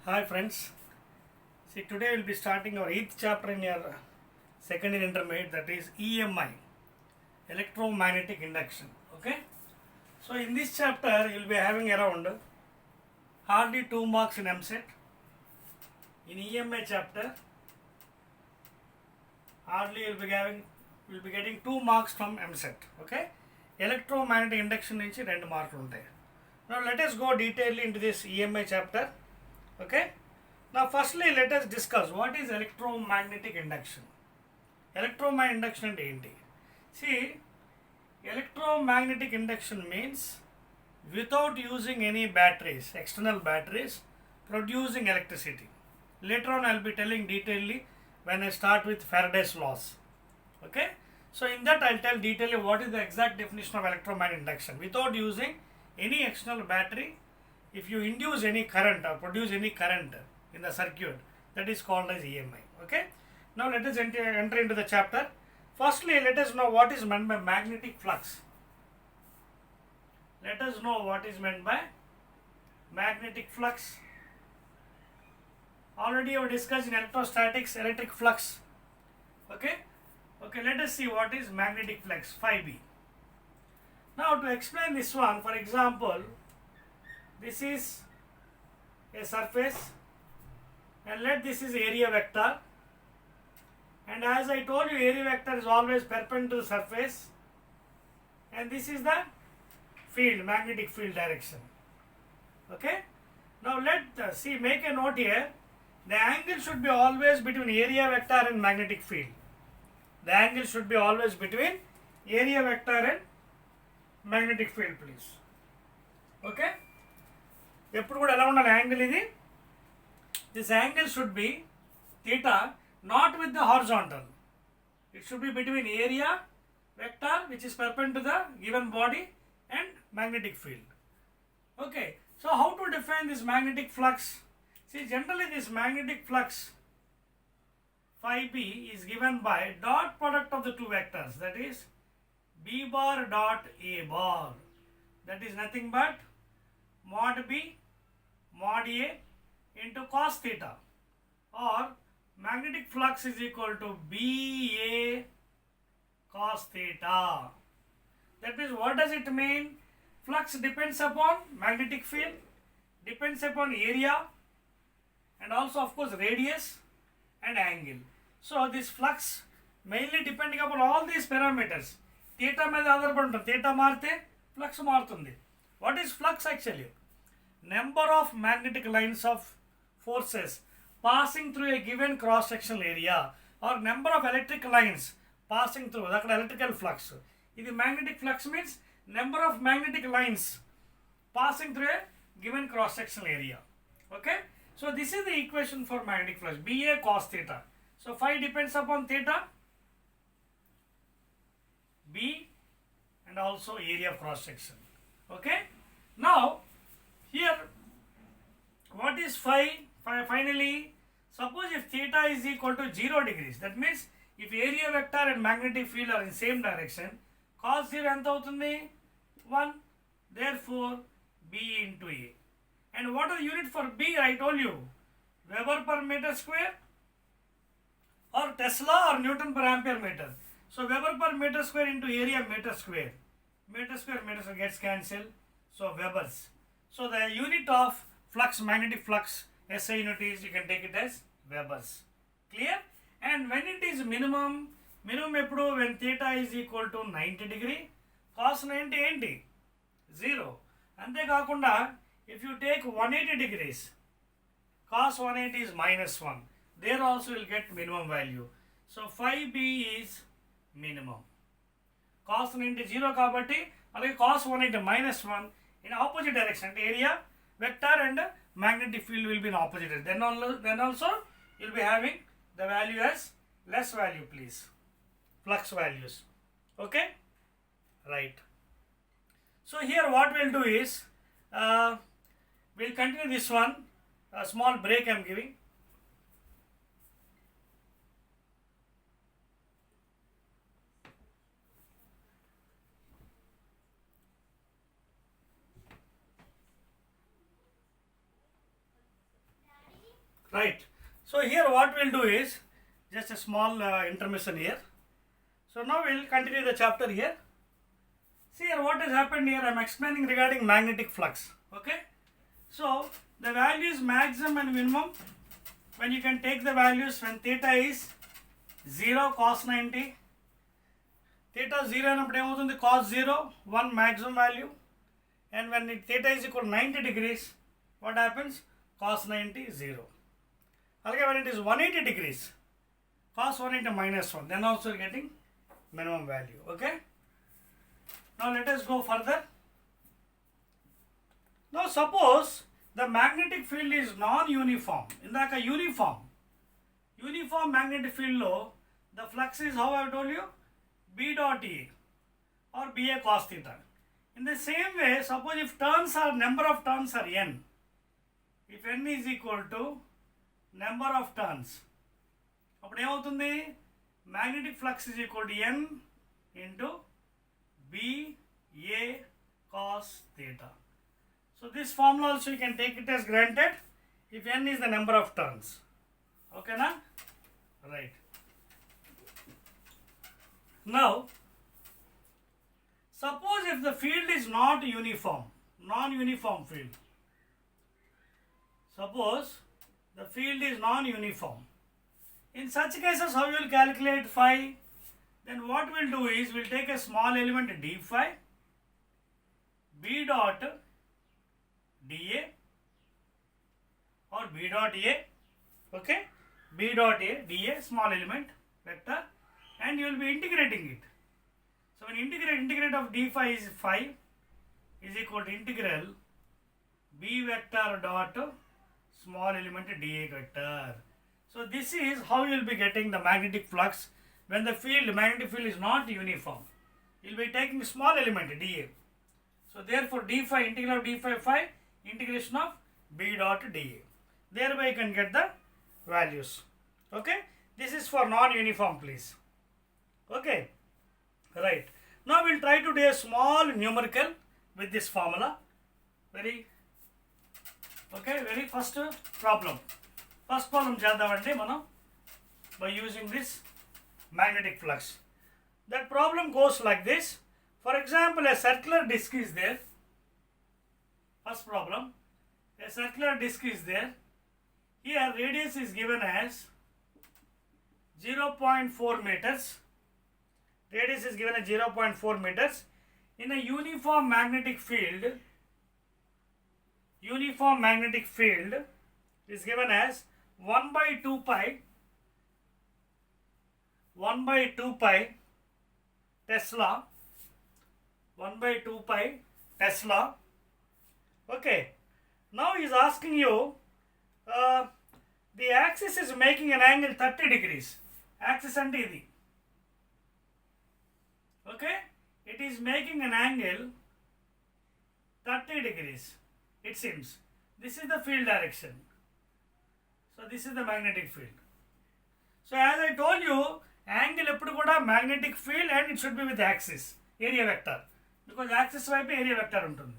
Hi friends, see today we will be starting our 8th chapter in your second year intermediate, that is EMI, Electromagnetic Induction. Okay, so in this chapter you will be having around hardly 2 marks in MSET. In EMI chapter hardly you will be getting 2 marks from MSET. Okay, electromagnetic induction nunchi 2 marks untayi. Now let us go detailedly into this EMI chapter. Okay, now firstly let us discuss what is electromagnetic induction. Electromagnetic induction ante enti? See, electromagnetic induction means without using any batteries, external batteries, producing electricity. Later on I will be telling detailedly when I start with Faraday's laws. Okay, so in that I will tell detailedly what is the exact definition of electromagnetic induction. Without using any external battery, if you induce any current or produce any current in the circuit, that is called as EMI. Okay, now let us enter into the chapter. Firstly, let us know what is meant by magnetic flux. Let us know what is meant by magnetic flux. Already I have discussed in electrostatics electric flux. Okay, let us see what is magnetic flux, phi b. Now to explain this one, for example, this is a surface and let this is area vector, and as I told you, area vector is always perpendicular to the surface, and this is the field, magnetic field direction. Okay, now let make a note here. The angle should be always between area vector and magnetic field. The angle should be always between area vector and magnetic field, please. Okay, ఎప్పుడు కూడా ఎలా ఉండాలి angle ఇది? This angle should be theta, not with the horizontal. It should be between area vector which is perpendicular to the given body and magnetic field. Okay, so how to define this magnetic flux? See, generally this magnetic flux phi b is given by dot product of the two vectors, that is b bar dot a bar, that is nothing but mod b mod a into cos theta, or magnetic flux is equal to BA cos theta. That means what does it mean? Flux depends upon magnetic field, depends upon area, and also of course radius and angle. So this flux mainly depending upon all these parameters. Theta మీద ఆధారపడి ఉంటుంది. theta మారితే flux మారుతుంది. What is flux actually? Number of magnetic lines of forces passing through a given cross sectional area, or number of electric lines passing through, that electrical flux. This magnetic flux means number of magnetic lines passing through a given cross sectional area. Okay, so this is the equation for magnetic flux, BA cos theta. So phi depends upon theta, B, and also area of cross section. Okay, now here what is phi? Finally, suppose if theta is equal to 0 degrees, that means if area vector and magnetic field are in same direction, cos 0 ఎంత అవుతుంది? 1. Therefore B into A. And what is the unit for B? I told you, Weber per meter square or Tesla or Newton per ampere meter. So Weber per meter square into area meter square. Meter square gets cancelled. So Webers. So the unit of flux, magnetic flux, SI unit is, you can take it as Webers. Clear? And when it is minimum ఎప్పుడు? When theta is equal to 90 degree, cos 90 ఏంటి? 0. అంతేకాకుండా if you take 180 degrees, cos 180 is -1. There also you will get minimum value. So phi b is minimum. Cos 90 0 కాబట్టి అలాగే cos 180 -1 in opposite direction, అంటే area vector and magnetic field will be in opposite. Then also you will be having the value as less value, please, flux values. Okay, right. So here what we will do is we will continue this one. A small break I am giving. Daddy? Right. So here what we'll do is just a small intermission here. So now we'll continue the chapter here. See here what has happened here. I am explaining regarding magnetic flux. Okay. So the values maximum and minimum, when you can take the values when theta is 0 cos 90, theta 0 అన్నప్పుడు ఏమవుతుంది cos 0 1 maximum value, and when theta is equal to 90 degrees, what happens? Cos 90 0. అలాగే when it is 180 degrees, cos 180 minus 1, then also getting minimum value. Okay. Now let us go further. Now suppose the magnetic field is non-uniform. ఇందాక uniform magnetic field లో the flux is, how I have told you, B dot E or BA cos theta. In the same way, suppose if number of turns are n, if n is equal to number of turns, అప్పుడు ఏమవుతుంది? Magnetic flux is equal to n into BA cos theta. So this formula also you can take it as granted if n is the number of turns. Okay na? Right. Now suppose if the field is not uniform, non-uniform field. Suppose the field is non-uniform. In such cases, how you will calculate phi? Then what we'll do is we'll take a small element d phi, b dot dA or b dot a. Okay, b dot a dA, small element vector, and you will be integrating it. So when integrate of d phi is phi is equal to integral b vector dot small element dA vector. So this is how you will be getting the magnetic flux when the magnetic field is not uniform. You will be taking small element dA. So therefore d phi, integral of d phi phi, integration of b dot dA. Thereby you can get the values. Okay. This is for non-uniform, please. Okay. Right. Now we will try to do a small numerical with this formula. Very first problem. First problem చేద్దామండి మనం by using this magnetic flux. That problem goes like this. For example, a circular disc is there. First problem, a circular disc is there. Here radius is given as 0.4 meters. Radius is given as 0.4 meters. In a uniform magnetic field is given as 1 by 2 pi Tesla. 1 by 2 pi Tesla. Okay. Now he is asking you, the axis is making an angle 30 degrees. Axis ante idi. Okay. It is making an angle 30 degrees. It seems. This is the field direction. So this is the magnetic field. So as I told you, angle eppudu kuda magnetic field and it should be with axis, area vector, because axis వైపు area vector ఉంటుంది.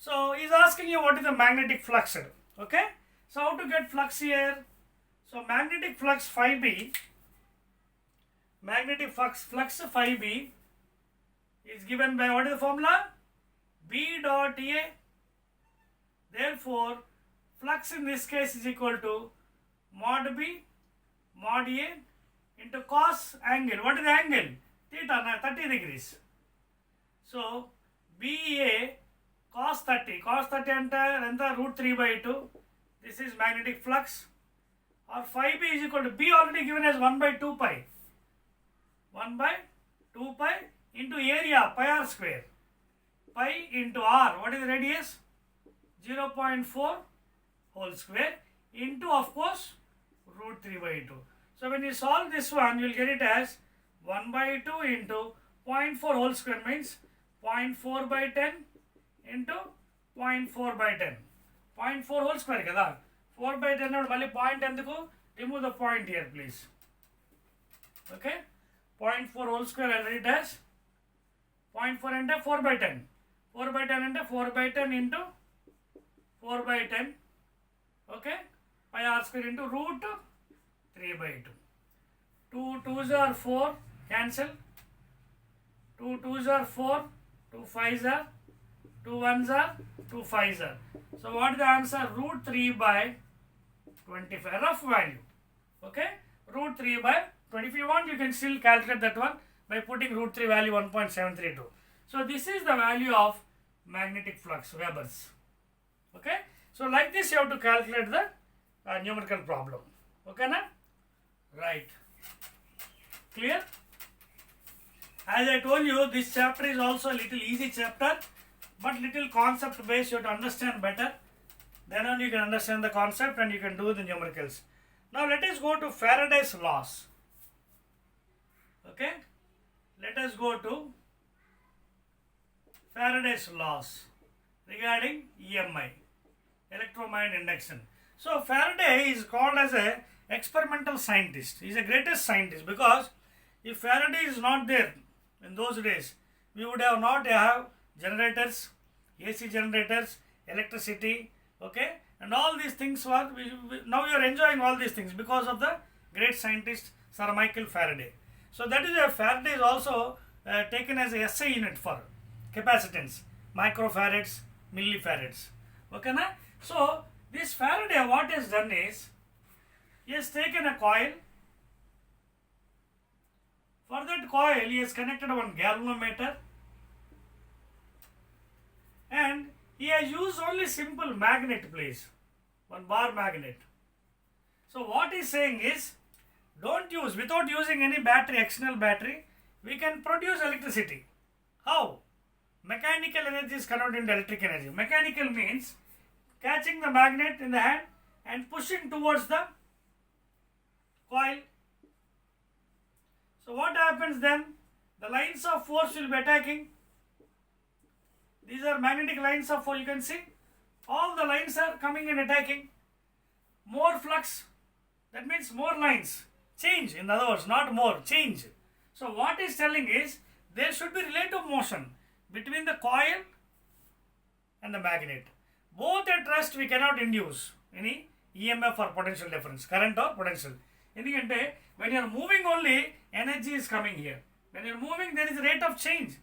So he is asking you what is the magnetic flux. Okay. So how to get flux here? So magnetic flux phi b, magnetic flux phi b is given by, what is the formula? B dot A. Therefore flux in this case is equal to mod B mod A into cos angle. What is the angle? Theta, 30 degrees. So BA cos 30 ante anta root 3 by 2. This is magnetic flux. Or phi b is equal to, B already given as 1 by 2 pi. 1 by 2 pi into area pi r square. Pi into r. What is the radius? 0.4 whole square into, of course, root 3 by 2. So when you solve this one, you will get it as 1 by 2 into 0.4 whole square means 0.4 by 10 into 0.4 by 10. 0.4 whole square kada. 4 by 10 and mali point enduku? Remove the point here, please. Okay. 0.4 whole square I'll write as 0.4 ante 4 by 10. 4 by 10 ante 4 by 10 into 4 by 10 Okay, pi r square into root 3 by 2. 2 2s are 4, cancel. 2 2s are 4, 2 5s are, 2 1s are, 2 5s are. So what is the answer? Root 3 by 25, rough value. Okay, root 3 by 20. If you want, you can still calculate that one by putting root 3 value 1.732. So this is the value of magnetic flux, Webers. Okay, so like this you have to calculate the numerical problem. Okay, na? Right. Clear? As I told you, this chapter is also a little easy chapter, but little concept based. You have to understand better. Then only you can understand the concept and you can do the numericals. Now let us go to Faraday's laws. Okay, let us go to Faraday's laws regarding EMI, electromagnetic induction. So Faraday is called as a experimental scientist. He is the greatest scientist, because if Faraday is not there in those days, we would have not have generators, AC generators, electricity, okay, and all these things were, now we are enjoying all these things because of the great scientist Sir Michael Faraday. So that is why Faraday is also taken as a SI unit for capacitance, microfarads, millifarads. Okay, na? So this Faraday, what he has done is, he has taken a coil. For that coil, he has connected one galvanometer, and he has used only simple magnet, please, one bar magnet. So what he is saying is, don't use, without using any battery, external battery, we can produce electricity. How? Mechanical energy is converted into electric energy. Mechanical means catching the magnet in the hand and pushing towards the coil. So what happens then? The lines of force will be attacking. These are magnetic lines of force, you can see. All the lines are coming and attacking. More flux, that means more lines. Change, in other words, not more, change. So what is telling is, there should be relative motion between the coil and the magnet. Both at rest we cannot induce any EMF or potential difference, current or potential. When you are moving only, energy is coming here. When you are moving, there is a rate of change.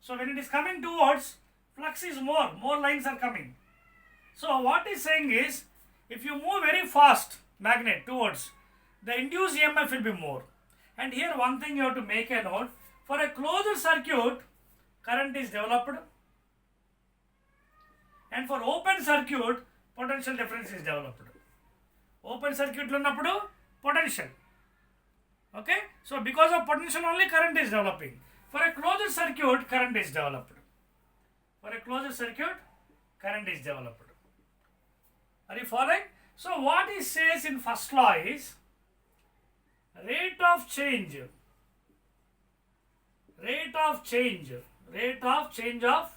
So when it is coming towards, flux is more lines are coming. So what is saying is, if you move very fast magnet towards, the induced EMF will be more. And here one thing you have to make a note, for a closed circuit, current is developed, and for open circuit, potential difference is developed. Open circuit lo unnapudu potential. Okay, so because of potential only current is developing. For a closed circuit, current is developed. For a closed circuit, current is developed. Are you following? So what he says in first law is, rate of change of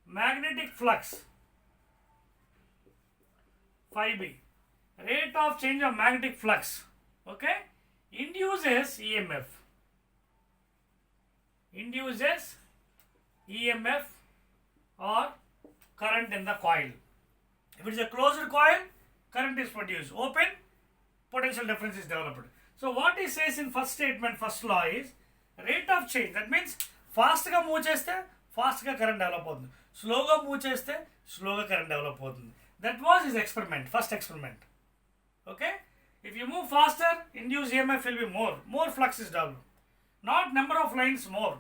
magnetic flux, 5b, rate of change of magnetic flux, okay, induces EMF or current in the coil. If it is a closed coil, current is produced. Open, potential difference is developed. So what he says in first statement, first law is, rate of change, that means fast ga move cheste fast ga current develop avutundi, slow ga move cheste slow ga current develop avutundi. That was his experiment, first experiment. Okay, if you move faster, induced EMF will be more flux is developed, not number of lines more.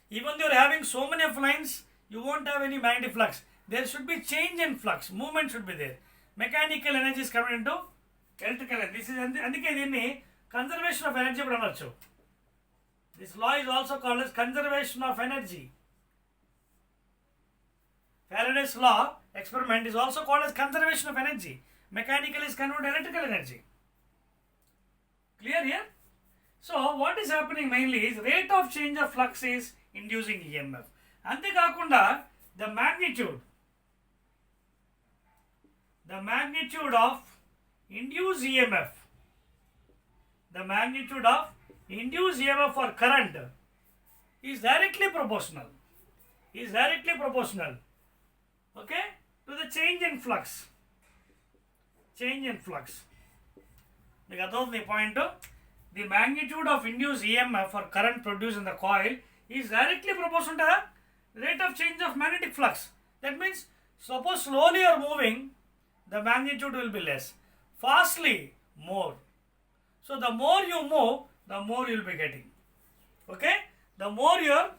Even though you are having so many of lines, you won't have any magnetic flux. There should be change in flux, movement should be there. Mechanical energy is converted into electrical energy. This is అందుకే దీన్ని conservation of energy కూడా అనొచ్చు. This law is also called as conservation of energy. Faraday's law experiment is also called as conservation of energy. Mechanical is converted to electrical energy. Clear here? So what is happening mainly is, rate of change of flux is inducing EMF. అంతేకాకుండా the magnitude of induced EMF, the magnitude of induced EMF for current is directly proportional, okay, to the change in flux. change in flux. The point, the magnitude of induced EMF or current produced in the coil is directly proportional to the rate of change of magnetic flux. That means, suppose slowly you are moving, the magnitude will be less. Fastly, more. So the more you move, the more you will be getting. Okay? The more you are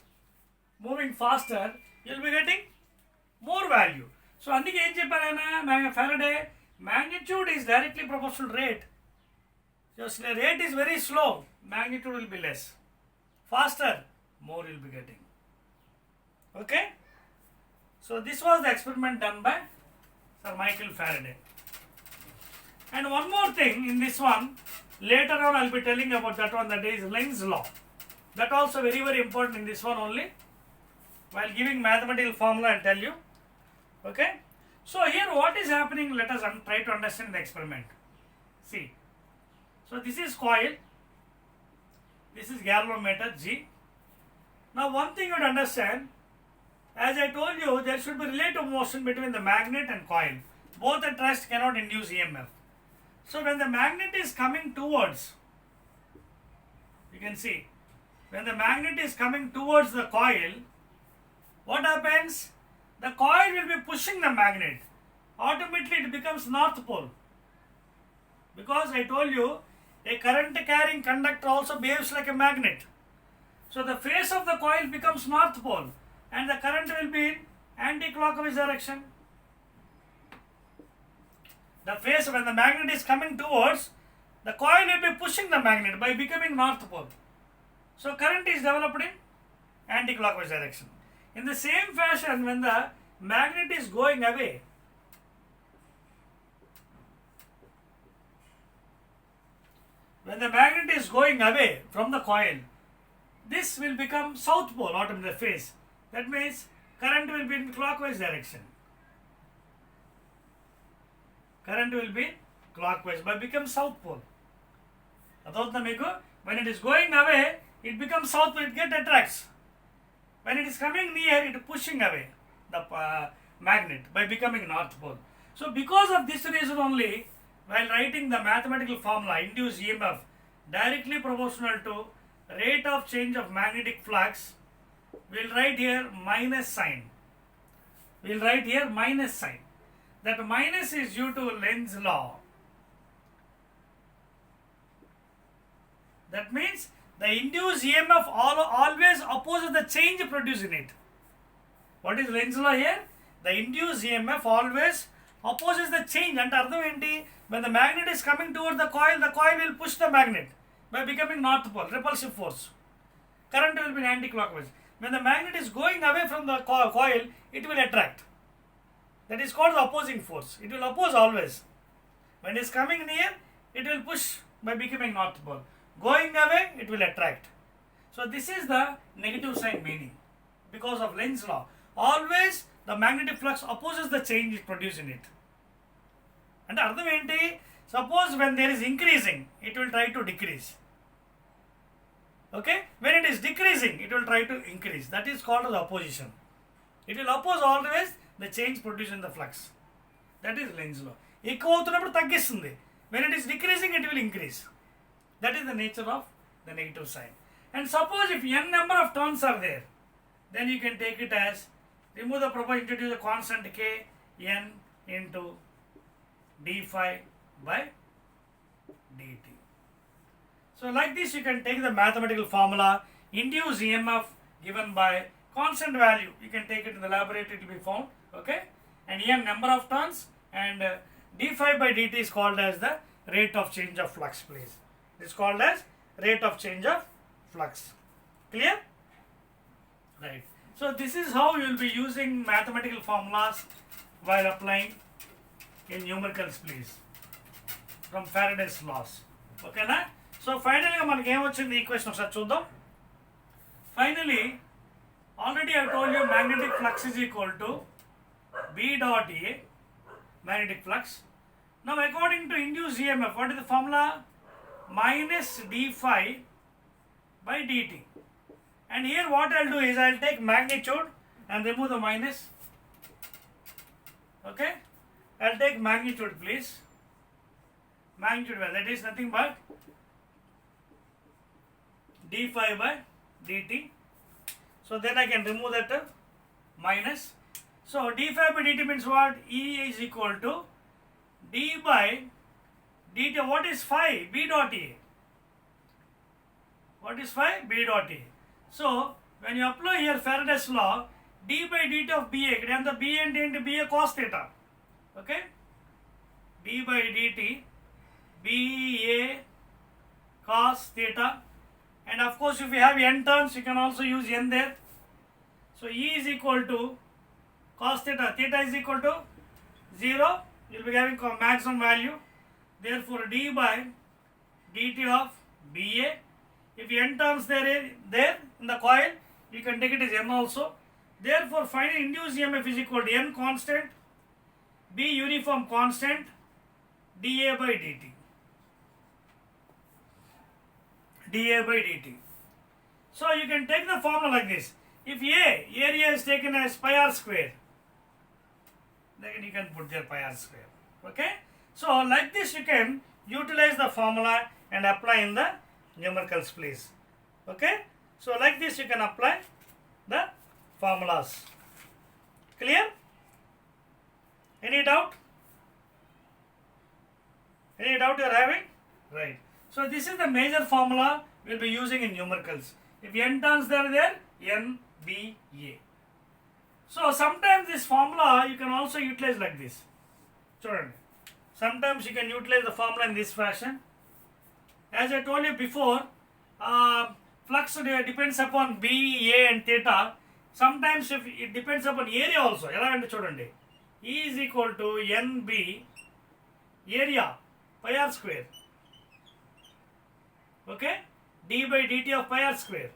moving faster, you will be getting more value. So అందుకే ఏం చెప్పారైనా Faraday, magnitude is directly proportional rate. Just the rate is very slow, magnitude will be less. Faster, more you will be getting. Okay? So this was the experiment done by Sir Michael Faraday. And one more thing in this one, later on I will be telling about that one, that is Lenz's law. That also very very important in this one only. While giving mathematical formula I will tell you. Okay? So here what is happening, let us try to understand the experiment. See. So this is coil, this is galvanometer G. Now one thing you would understand, as I told you, there should be relative motion between the magnet and coil. Both at rest cannot induce EMF. So when the magnet is coming towards, you can see, when the magnet is coming towards the coil, what happens? The coil will be pushing the magnet. Automatically it becomes north pole. Because I told you, a current carrying conductor also behaves like a magnet. So the face of the coil becomes north pole and the current will be in anti-clockwise direction. The face, when the magnet is coming towards, the coil will be pushing the magnet by becoming north pole. So current is developed in anti-clockwise direction. In the same fashion, when the magnet is going away, from the coil, this will become south pole out of the face. That means current will be in clockwise direction. Current will be clockwise but becomes south pole. When it is going away, it becomes south pole, it gets attracts. When it is coming near, it is pushing away the magnet by becoming north pole. So because of this reason only, while writing the mathematical formula, induced EMF directly proportional to rate of change of magnetic flux, we will write here minus sign. That minus is due to Lenz's law. That means the induced EMF always opposes the change produced in it. What is Lenz's law here? The induced EMF always opposes the change. And when the magnet is coming toward the coil will push the magnet by becoming north pole, repulsive force. Current will be anti-clockwise. When the magnet is going away from the coil, it will attract. That is called the opposing force. It will oppose always. When it is coming near, it will push by becoming north pole. Going away, it will attract. So this is the negative sign meaning because of Lenz's law. Always the magnetic flux opposes the change produced in it. And suppose when there is increasing, it will try to decrease. Okay? When it is decreasing, it will try to increase. That is called the opposition. It will oppose always the change produced in the flux. That is Lenz's law. When it is decreasing, it will increase. That is the nature of the negative sign. And suppose if n number of turns are there, then you can take it as, remove the proportion, introduce the constant k n into d phi by dt. So like this you can take the mathematical formula, induced EMF given by constant value. You can take it in the laboratory, it will be found. Okay? And n number of turns, and d phi by dt is called as the rate of change of flux, please. It is called as rate of change of flux. Clear? Right. So this is how you will be using mathematical formulas while applying in numericals, please, from Faraday's laws. Okay na? So finally మనకి ఏమొచ్చింది equation ఒకసారి చూద్దాం. Finally, already I told you magnetic flux is equal to B dot A, magnetic flux. Now according to induced EMF, what is the formula? Minus d phi by dt. And here what I will do is I will take magnitude and remove the minus. Okay? I will take magnitude, please. magnitude value, that is nothing but d phi by dt. So then I can remove that minus. So d phi by dt means what? E is equal to d by dt. What is phi? B dot A. What is phi? B dot A. So when you apply here Faraday's law, d by dt of BA, and the BA into BA cos theta. Okay? d by dt BA cos theta. And of course, if you have n terms, you can also use n there. So E is equal to cos theta. Theta is equal to 0. You will be having maximum value. Therefore, d by dt of BA. If n terms there in the coil, you can take it as n also. Therefore, finding induced EMF is equal to n constant, B uniform constant, dA by dt. dA by dt. So you can take the formula like this. If A, area is taken as pi r square, then you can put there pi r square. Okay? So like this you can utilize the formula and apply in the numericals please. Okay? So like this you can apply the formulas. Clear? Any doubt? Any doubt you are having? Right. So this is the major formula we will be using in numericals. If n terms are there, n, b, a. So sometimes this formula you can also utilize like this. Children, sometimes you can utilize the formula in this fashion. As I told you before, flux depends upon b, a and theta. Sometimes if it depends upon area also. E is equal to nb area pi r square. Okay? d by dt of pi r square.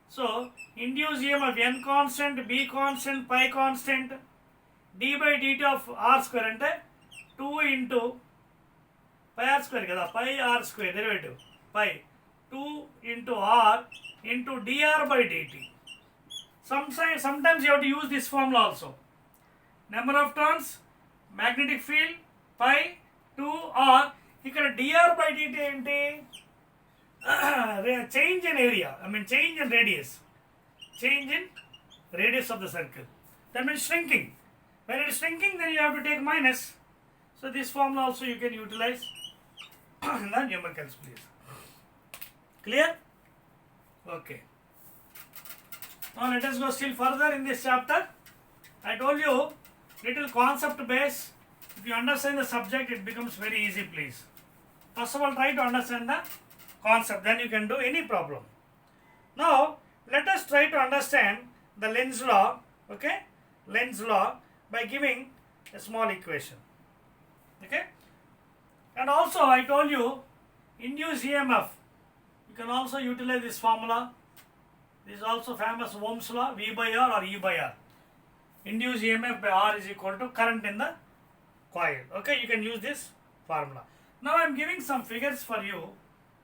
So, induced EMF n constant, b constant, pi constant, d by dt of r square ante 2 into pi r square kada, pi r square derivative, pi 2 into r into dr by dt. Sometimes you have to use this formula also. Number of turns, magnetic field, pi 2r, ఇక్కడ dr by dt ఏంటి? Change in area, change in radius. Change in radius of the circle. That means shrinking. When it is shrinking, then you have to take minus. So this formula also you can utilize in the numericals, please. Clear? Okay. Now let us go still further in this chapter. I told you, little concept base. If you understand the subject, it becomes very easy, please. First of all, try to understand the concept, then you can do any problem. Now, let us try to understand the Lenz's law, okay? Lenz's law by giving a small equation, okay? And also, I told you, induced EMF, you can also utilize this formula. This is also famous Ohm's law, V by R or E by R. Induced EMF by R is equal to current in the coil, okay? You can use this formula. Now, I am giving some figures for you.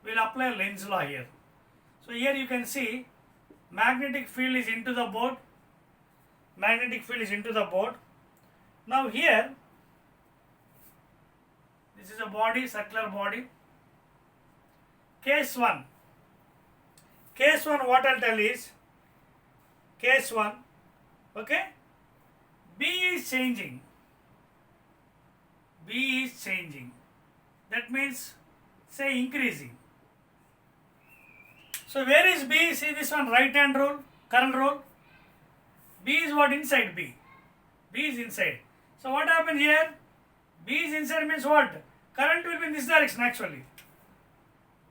We will apply Lenz's law here. So here you can see magnetic field is into the board. Magnetic field is into the board. Now here, this is a body, circular body. Case 1. Case 1 what I will tell is, case 1, okay, B is changing. B is changing. That means, say increasing. So where is B? See this one, right hand rule, current rule. B is what? Inside B. B is inside. So what happens here? B is inside means what? Current will be in this direction actually.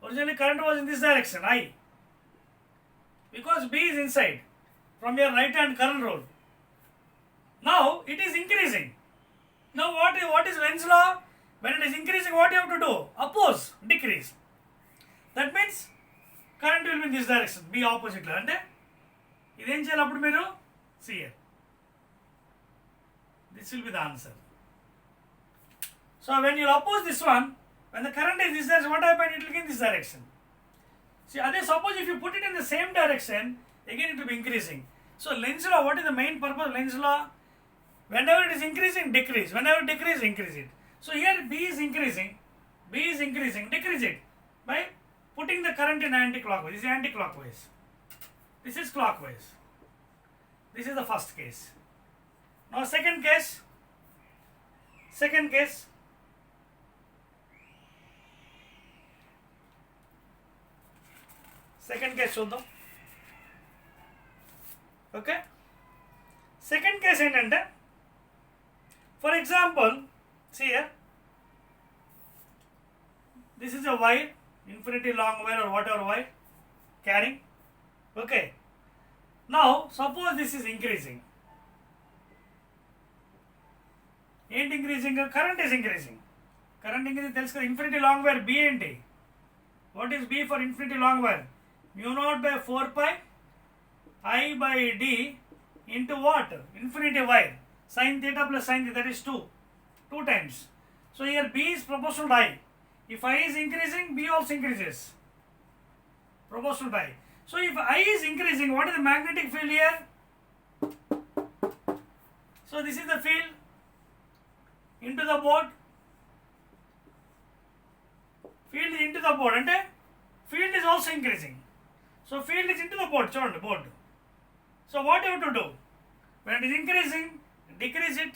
Originally current was in this direction, I. Because B is inside. From your right hand current rule. Now it is increasing. Now what is Lenz's law? When it is increasing, what you have to do? Oppose, decrease. That means current will be in this direction, B opposite. And idem cheyalappudu meeru see here. This will be the answer. So when you oppose this one, when the current is this direction, what happens? It will be in this direction. See, suppose if you put it in the same direction, again it will be increasing. So Lenz's law, what is the main purpose of Lenz's law? Whenever it is increasing, decrease. Whenever it decreases, increase it. So here B is increasing. B is increasing, decrease it by putting the current in anti-clockwise. This is anti-clockwise. This is clockwise. This is the first case. Now second case. Second case. Second case చూద్దాం. Okay. Second case ఏంటంటే, for example, see here, this is a wire, infinity long wire or whatever wire carrying. Okay. Now suppose this is increasing. ఏంటి increasing? Current is increasing. Current increasing తెలుసు కదా. Infinity long wire B ఏంటి? What is B for infinity long wire? mu0 by 4 pi I by D into what? Infinity wire. Sin theta plus sin theta, that is 2 times. So here B is proportional to I. If I is increasing, B also increases. Proportional to I. So if I is increasing, what is the magnetic field here? So this is the field into the board. Field is into the board, and field is also increasing. So field is into the board, చూడండి board. So what you have to do? When it is increasing, decrease it.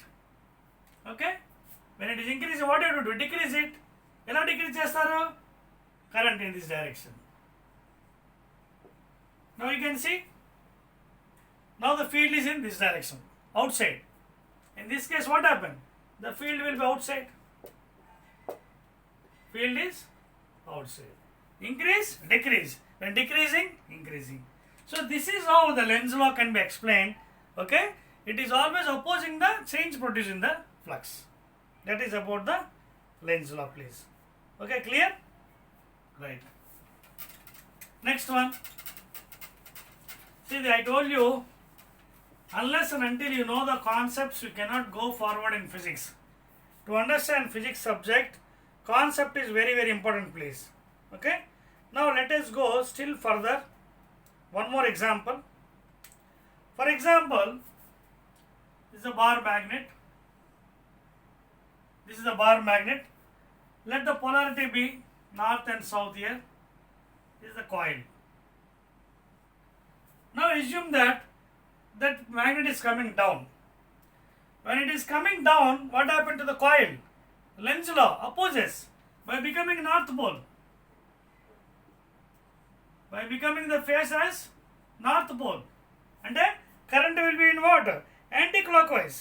Okay? When it is increasing, what you have to do? Decrease it. ఎలా decrease చేస్తారు? Current in this direction. Now you can see. Now the field is in this direction, outside. In this case, what happened? The field will be outside. Field is outside. Increase, decrease. When decreasing, increasing. So this is how the Lenz law can be explained. Okay? It is always opposing the change produced in the flux. That is about the Lenz law, please. Okay, clear? Right. Next one. See, I told you, unless and until you know the concepts, you cannot go forward in physics. To understand physics subject, concept is very, very important, please. Okay? Now let us go still further. One more example. For example, this is a bar magnet. This is a bar magnet. Let the polarity be north and south here. This is the coil. Now assume that magnet is coming down. When it is coming down, what happened to the coil? Lenz law opposes by becoming north pole. By becoming the face as north pole. And then current will be in what? Anti-clockwise.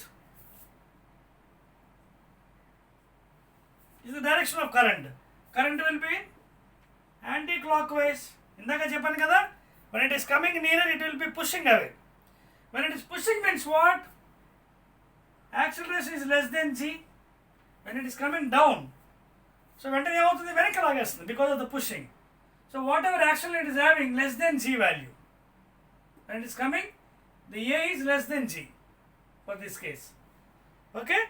This is the direction of current. Current will be anti-clockwise. ఇందాక చెప్పాను కదా, when it is coming nearer, it will be pushing away. When it is pushing means what? Acceleration is less than g. When it is coming down, so వెంటనే ఏమవుతుంది? వెనక్కి లాగేస్తుంది because of the pushing. So whatever action it is having, less than g value. When it is coming, the A is less than g for this case. Okay?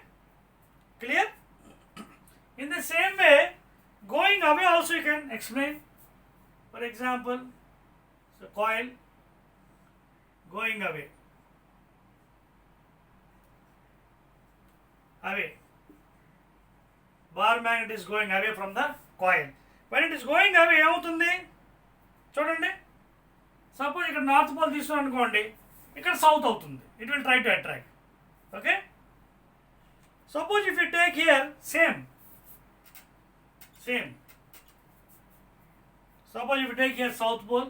Clear? In the same way, going away also you can explain. For example, so coil going away. Away. Bar magnet is going away from the coil. When it is going away, ఏమవుతుంది? చూడండి, suppose ఇక్కడ north pole తీసుకున్నాం అనుకోండి, ఇక్కడ south అవుతుంది. It will try to attract. Okay? Suppose if you take here, same. Suppose if you take here south pole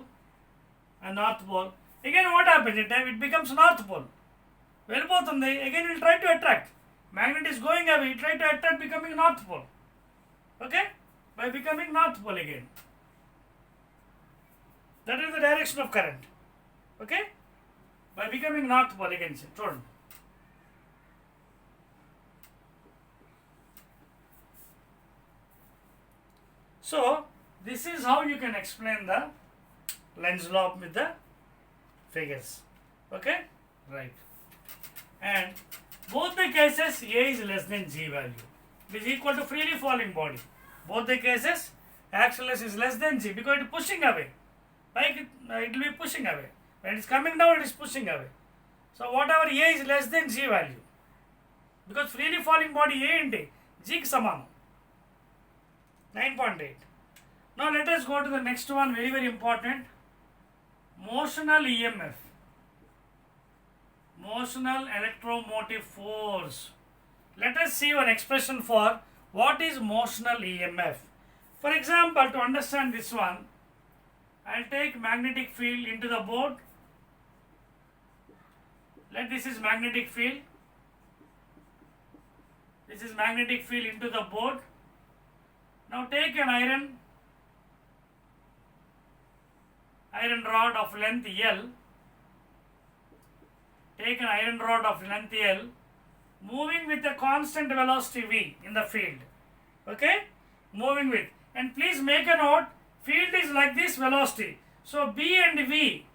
and north pole, again what happens? It becomes north pole. వెళ్ళిపోతుంది. Again it will try to attract. Magnet is going away, it try to attract, becoming north pole. Okay? By becoming north pole again. That is the direction of current. Okay? By becoming north pole again. చూడండి. So this is how you can explain the Lenz law with the figures. Okay? Right. And both the cases A is less than G value. It is equal to freely falling body. Both the cases acceleration is less than G because it is pushing away. Like it will be pushing away. When it is coming down, it is pushing away. So whatever A is less than G value. Because freely falling body A and A, G కి సమానం. 9.8. Now let us go to the next one, very very important. Motional EMF. Motional electromotive force. Let us see one expression for what is motional EMF. For example, to understand this one, I will take magnetic field into the board. Let this is magnetic field. This is magnetic field into the board. Now take an iron rod of length L. Take an iron rod of length L, moving with a constant velocity V in the field. Okay? Moving with. And please make a note, field is like this velocity. So B and V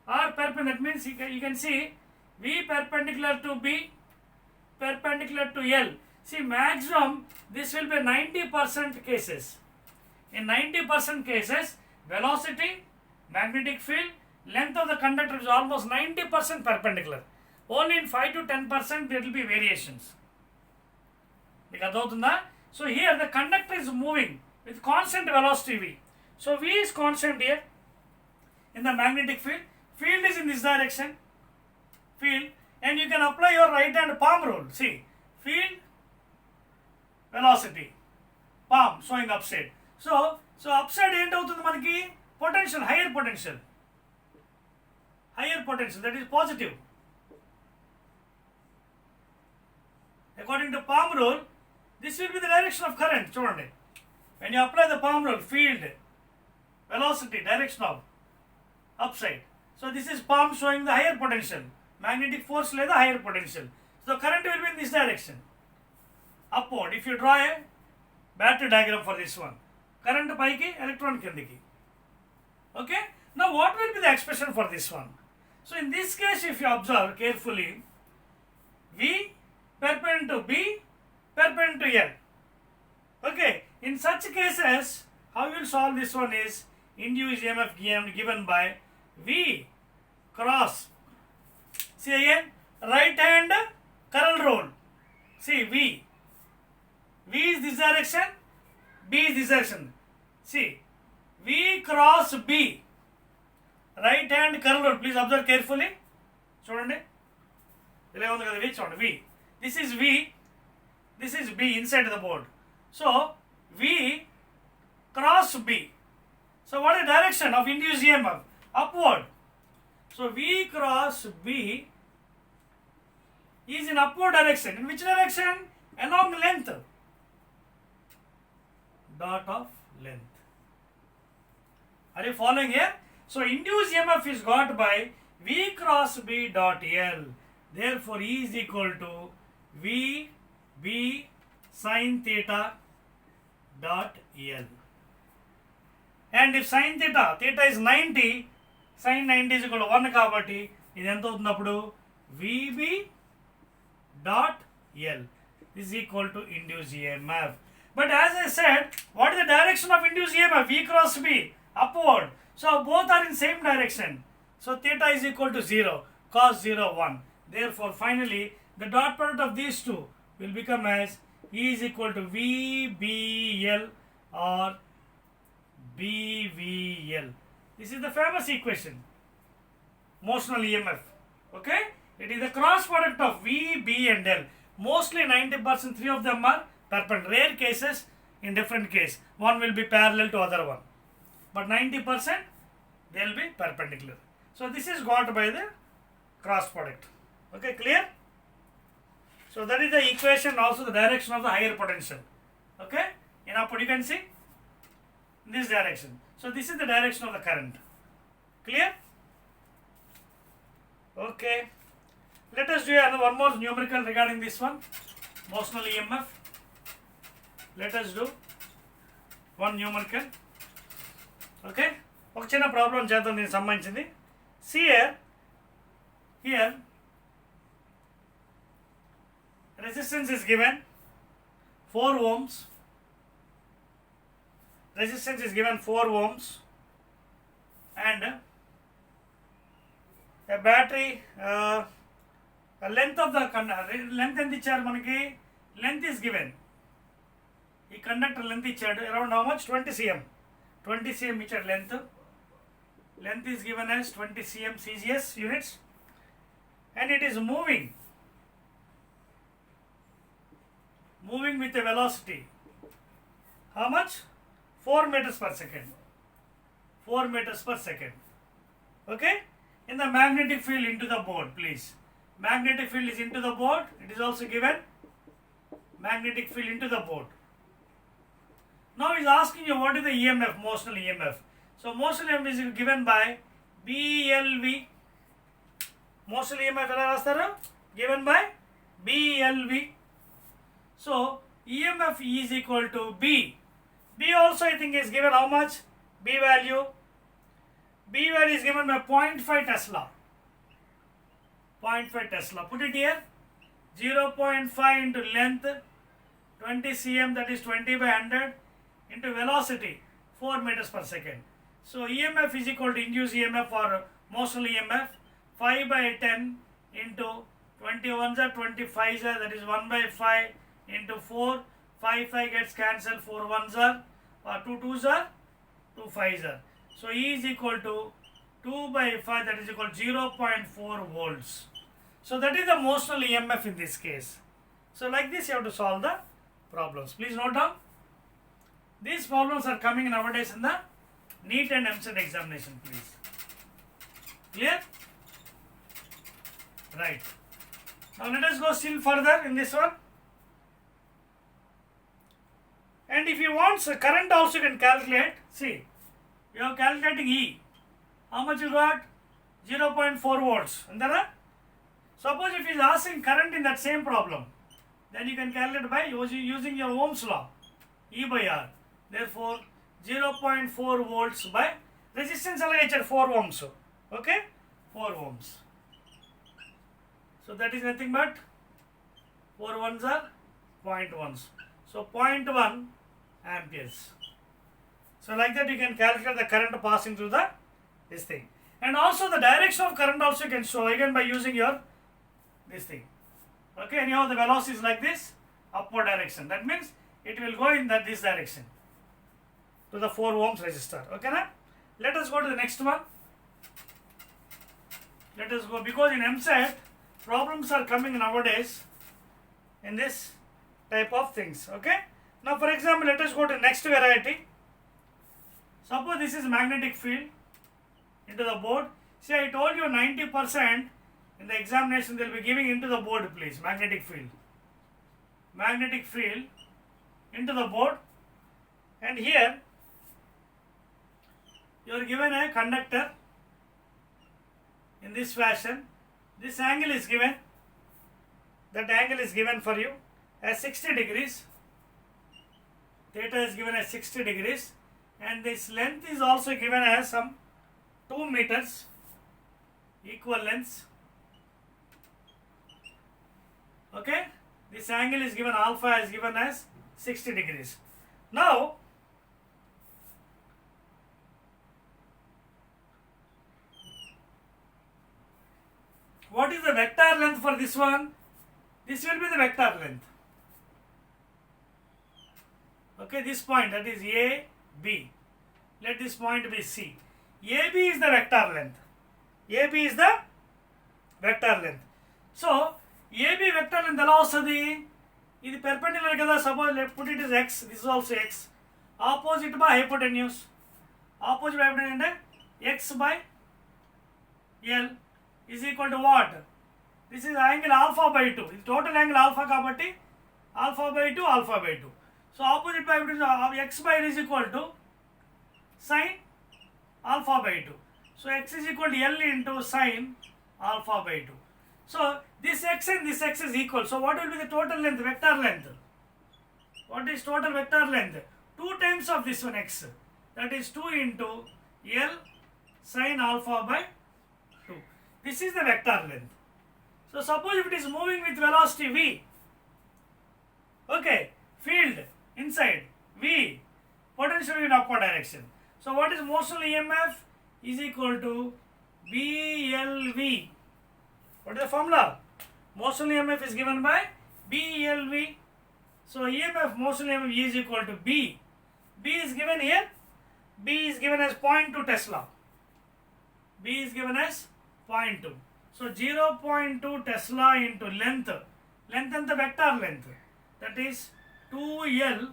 are perpendicular. That means you can see V perpendicular to B, perpendicular to L. See, maximum this will be 90% cases. In 90% cases, velocity, magnetic field, length of the conductor is almost 90% perpendicular. Only in 5 to 10% there will be variations. So here the conductor is moving with constant velocity V. So V is constant here in the magnetic field. Field is in this direction. Field, and you can apply your right hand palm rule. See, field, velocity, palm showing upside. So upside end avutundi manaki potential, higher potential, that is positive. According to palm rule, this will be the direction of current. Chudandi, when you apply the palm rule, field, velocity, direction of upside. So this is palm showing the higher potential. Magnetic force leda higher potential. So current will be in this direction, upward. If you draw a battery diagram for this one, current paiki, electron kindiki. Okay. Now what will be the expression for this one? So in this case, if you observe carefully, V perpendicular to B, perpendicular to L. Okay. In such cases, how you will solve this one is induced EMF given by V cross. See again, right hand current rule. See, V is this direction, B is this direction. See, V cross B, right hand current rule. Please observe carefully. Chudandi, V. This is V, this is B inside the board. So V cross B. So what is the direction of induced EMF? Upward. So V cross B is in upward direction. In which direction? Along length. Dot of length. Are you following here? So induced EMF is got by V cross B dot L. Therefore E is equal to V B sin theta dot L. And if sin theta is 90, sin 90 is equal to 1 kabatti, ఇది ఎంత అవుతున్నప్పుడు VB dot L is equal to induced EMF. But as I said, what is the direction of induced EMF? V cross B, upward. So both are in same direction. So theta is equal to 0, cos 0, 1. Therefore finally the dot product of these two will become as E is equal to VBL or BVL. This is the famous equation, motional EMF. Okay, it is the cross product of V, B and L. Mostly 90%, three of them are perpendicular. Rare cases, in different case, one will be parallel to other one, but 90% they will be perpendicular. So this is got by the cross product. Okay, clear? So that is the equation, also the direction of the higher potential. Okay, you can see in this direction. So this is the direction of the current. Clear? Okay. Let us do one more numerical regarding this one, motional EMF. Let us do one numerical. Okay. ఒక చిన్న problem చేద్దాం దీనికి సంబంధించింది. See here resistance is given 4 ohms. Resistance is given 4 ohms and a battery length of the length ఎంత ఇచ్చారు మనకి, length is given ఈ conductor length ఇచ్చాడు around how much 20 cm. 20 cm ఇచ్చాడు length. Length is given as 20 cm CGS units, and it is moving with a velocity. How much? 4 meters per second. 4 meters per second. Okay? In the magnetic field into the board, please. Magnetic field is into the board. It is also given. Magnetic field into the board. Now he is asking you what is the EMF, motional EMF. So motional EMF is given by BLV. Motional EMF ఎలా రాస్తారు? Given by BLV. So EMF is equal to B. B also I think is given how much? B value. B value is given by 0.5 Tesla. 0.5 Tesla. Put it here. 0.5 into length 20 cm, that is 20 by 100 into velocity 4 meters per second. So EMF is equal to induced EMF or motional EMF 5 by 10 into 20 ones are 25s are, that is 1 by 5 into 4. 5 gets cancelled, 4 ones are, or 2 2s are, 2 5s are. So E is equal to 2 by 5, that is equal to 0.4 volts. So that is the motional EMF in this case. So like this you have to solve the problems. Please note down. These problems are coming nowadays in the NEET and EAMCET examination, please. Clear? Right. Now let us go still further in this one. And if you want current also you can calculate. See, you are calculating E. How much you got? 0.4 volts. Andara? Suppose if he is asking current in that same problem, then you can calculate by using your Ohm's law. E by R. Therefore, 0.4 volts by resistance alage 4 ohms. Okay? 4 ohms. So that is nothing but 4 ones are 0.1s. So 0.1 amperes. So like that you can calculate the current passing through this thing. And also the direction of current also you can show again by using your this thing. Okay, anyhow the velocity is like this, upward direction. That means it will go in this direction to the 4 ohms resistor. Okay na? Let us go to the next one. Let us go, because in EAMCET problems are coming nowadays in this type of things. Okay? Now for example, let us go to next variety. Suppose this is magnetic field into the board. See, I told you 90% in the examination they will be giving into the board, please. Magnetic field. Magnetic field into the board. And here you are given a conductor in this fashion. This angle is given. That angle is given for you as 60 degrees. Theta is given as 60 degrees. And this length is also given as some 2 meters. Equal lengths. Okay? This angle is given, alpha is given as 60 degrees. Now, what is the vector length for this one? This will be the vector length. Okay, this point, that is A, B. Let this point be C. AB is the vector length. AB is the vector length. So, AB vector length ఎలా వస్తుంది? ఇది perpendicular కదా. Suppose let's put it as x. This is also x. Opposite by hypotenuse. Opposite by hypotenuse అంటే x by L is equal to what? This is angle alpha by 2. This total angle alpha కాబట్టి alpha by 2, alpha by 2. So opposite by hypotenuse x by L is equal to sin alpha by 2. So x is equal to L into sin alpha by 2. So this x and this x is equal. So what will be the total length, vector length? What is total vector length? 2 times of this one x. That is 2 into L sin alpha by 2. This is the vector length. So suppose if it is moving with velocity v. Okay, field inside v, potential in upward direction. So what is motional EMF? Is equal to BLV. What is the formula? Motional EMF is given by BLV. So EMF motion EMF E is equal to B. B is given here. B is given as 0.2 Tesla. B is given as 0.2. So 0.2 Tesla into length. Length and the vector length. That is 2L.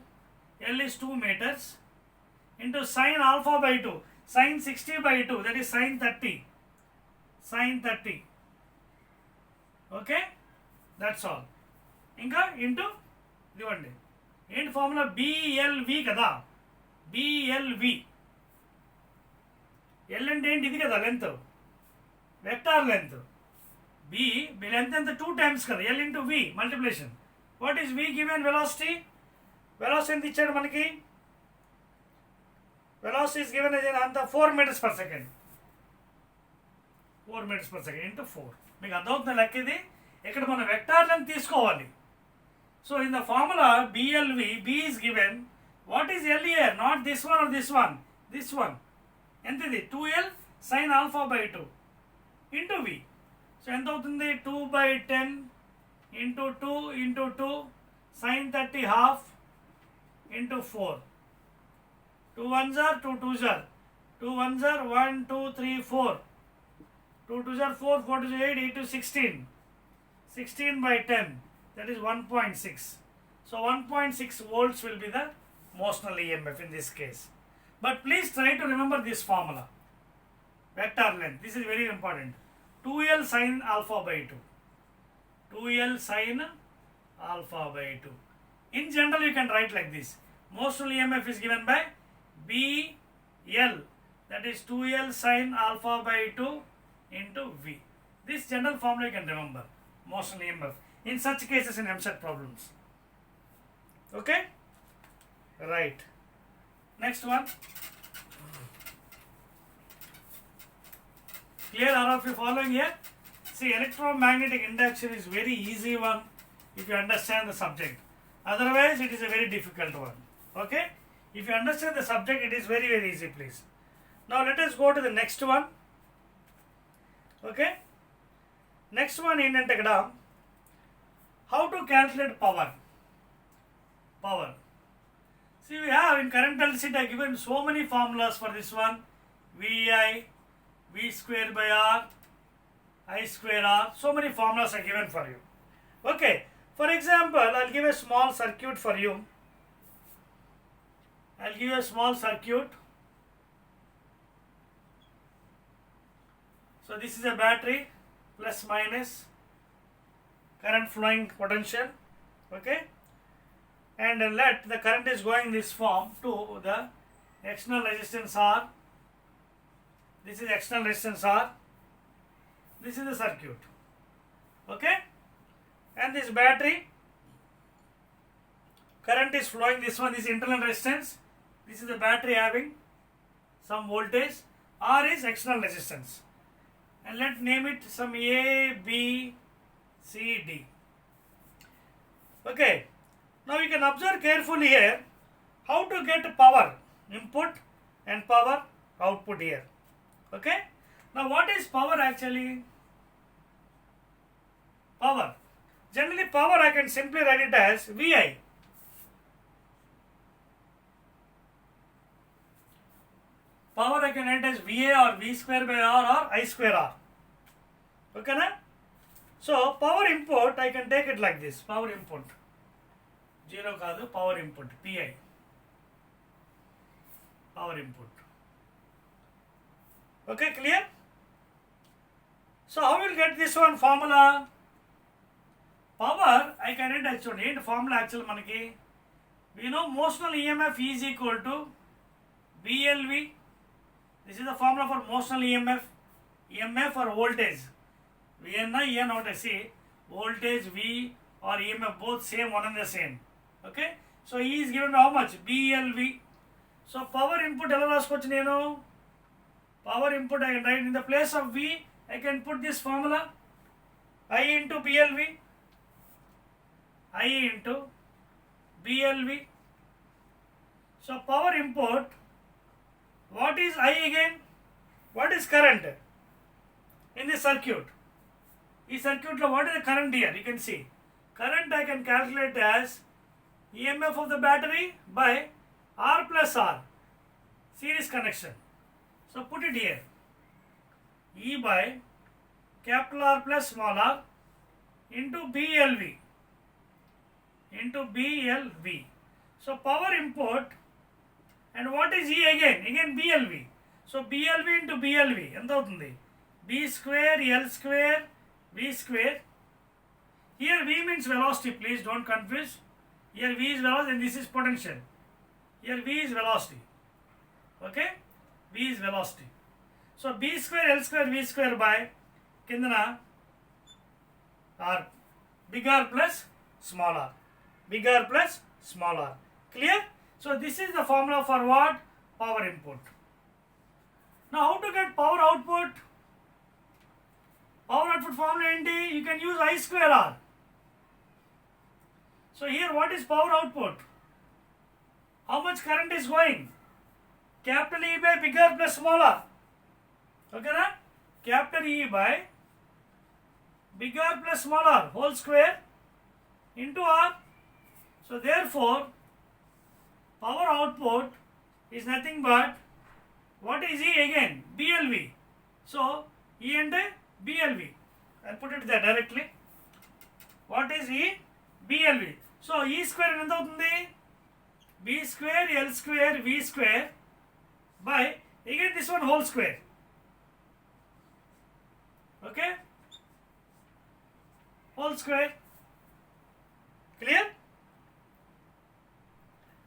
L is 2 meters. Into sine alpha by 2. Sine 60 by 2. That is sine 30. Sine 30. Okay. That's all. Inka into ఇవ్వండి ఏంటి formula BLV కదా BLV L అంటే ఏంటి ఇది కదా length vector length B length ఎంత 2 times కదా L into V multiplication what is V given velocity ఎంత ఇచ్చాడు మనకి వెలాసిటీ ఇస్ గివెన్ అంత 4 meters per second 4 meters per second into 4 మీకు అర్థమవుతుంది లెక్క ఇది ఇక్కడ మనం వెక్టార్ లెంత్ తీసుకోవాలి. So in the formula BLV, B is given. What is L here? Not this one or this one. This one. Entidi 2L sin alpha by 2 into V. So ఎంత అవుతుంది 2 by 10 into 2 into 2 sin 30 half into 4. 2 ones are 2 twos are 2 ones are 1 2 3 4. 2 twos are 4 4 twos are 8 8 to 16. 16 by 10. That is 1.6. So 1.6 volts will be the motional EMF in this case. But please try to remember this formula. Vector length. This is very important. 2L sin alpha by 2. 2L sin alpha by 2. In general, you can write like this. Motional EMF is given by BL. That is 2L sin alpha by 2 into V. This general formula you can remember. Motional EMF. In such cases in MSET problems. Okay? Right. Next one. Clear, all of you following here? See, electromagnetic induction is very easy one if you understand the subject. Otherwise, it is a very difficult one. Okay? If you understand the subject, it is very, very easy, please. Now, let us go to the next one. Okay? Next one ఏంటంటే ఇక్కడ how to calculate power. Power. See, we have in current electricity I given so many formulas for this one. VI, V square by R, I square R. So many formulas are given for you. Okay. For example, I'll give a small circuit for you. I'll give you a small circuit. So this is a battery, plus minus. Current flowing potential, okay, and let the current is going this form to the external resistance R. This is external resistance R. This is the circuit, okay, and this battery current is flowing this one. This is internal resistance. This is the battery having some voltage. R is external resistance, and let's name it some A, B, C, D. Okay. Now you can observe carefully here how to get power input and power output here. Okay. Now what is power actually? Power. Generally power I can simply write it as VI. Power I can write as VA or V square by R or I square R. Okay na? So power input I can take it like this. Power input 0 కాదు power input PI. Power input. Okay, clear? So how will get this one formula? Power I can write actually ఏంటి formula actually మనకి we know motional EMF is equal to BLV. This is the formula for motional EMF. EMF or voltage. VN EN out see voltage V or EMF both same, one and the same. Okay, so E is given to how much? BLV. So power input ఎలా రాసుకోవచ్చు నేను? Power input I can write in the place of V. I can put this formula I into BLV. I into BLV. So power input. What is I again? What is current in this circuit? This circuit, what is the current here? You can see current I can calculate as EMF of the battery by R plus R, series connection. So put it here, E by capital R plus small r into BLV, So power input, and what is E again? Again BLV. So BLV into BLV, ఎంత అవుతుంది? B square L square V square. Here V means velocity, please don't confuse. Here V is velocity and this is potential. Here V is velocity. Okay? V is velocity. So B square L square V square by kindana R, big R plus small r. Big R plus small r. Clear? So this is the formula for what? Power input. Now how to get power output? Power output formula enti? You can use I square R. So here what is power output? How much current is going? Capital E by big R plus small r. Okay na? Capital E by big R plus small r whole square into R. So therefore power output is nothing but, what is E again? BLV. So E and BLV. I'll put it there directly. What is E? BLV. So E square ఎంత అవుతుంది? B square L square V square by again this one whole square. Okay? Whole square. Clear?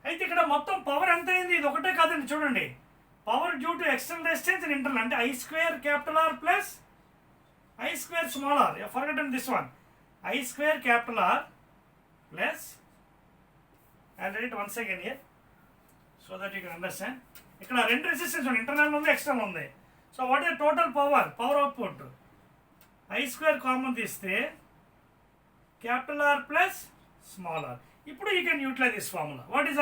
అయితే ఇక్కడ మొత్తం power ఎంత అయింది? ఇది ఒకటే కాదండి, చూడండి. Power due to external resistance and internal, అంటే I square capital R plus I square small r. You have forgotten this one. I square capital R plus, I'll write it once again here so that you can understand. ఇక్కడ రెండు resistance ఉంది, internal ఉంది, external ఉంది. So what is total power output? I square common తీస్తే capital R plus small r. ఇప్పుడు you can utilize this formula. What is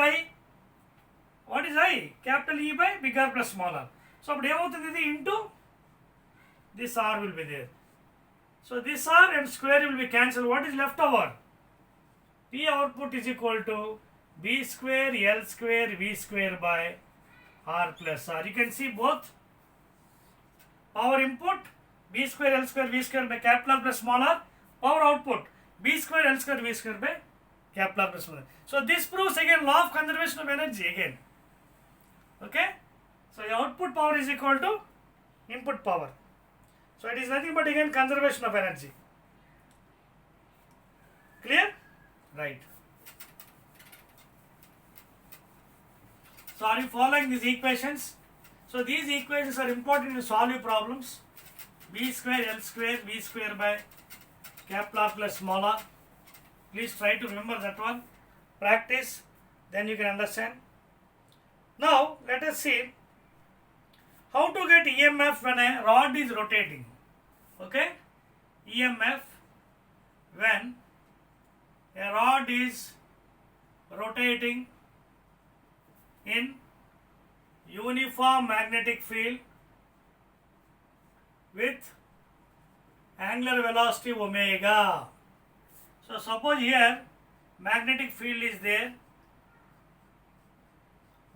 I? Capital E by big R plus small r. So అప్పుడు ఏమవుతుంది? ఇది into this R will be there. So this R and square will be cancelled. What is left over? P output is equal to B square L square V square by R plus R. You can see both power input B square L square V square by capital R plus small r, power output B square L square V square by capital R plus small r. So this proves again law of conservation of energy again. Okay? So your output power is equal to input power. So it is nothing but again conservation of energy. Clear? Right. So are you following these equations? So these equations are important to solve your problems. B square L square V square by capital R plus small r. Please try to remember that one. Practice, then you can understand. Now let us see how to get EMF when a rod is rotating. Okay? EMF when a rod is rotating in uniform magnetic field with angular velocity omega. So suppose here magnetic field is there.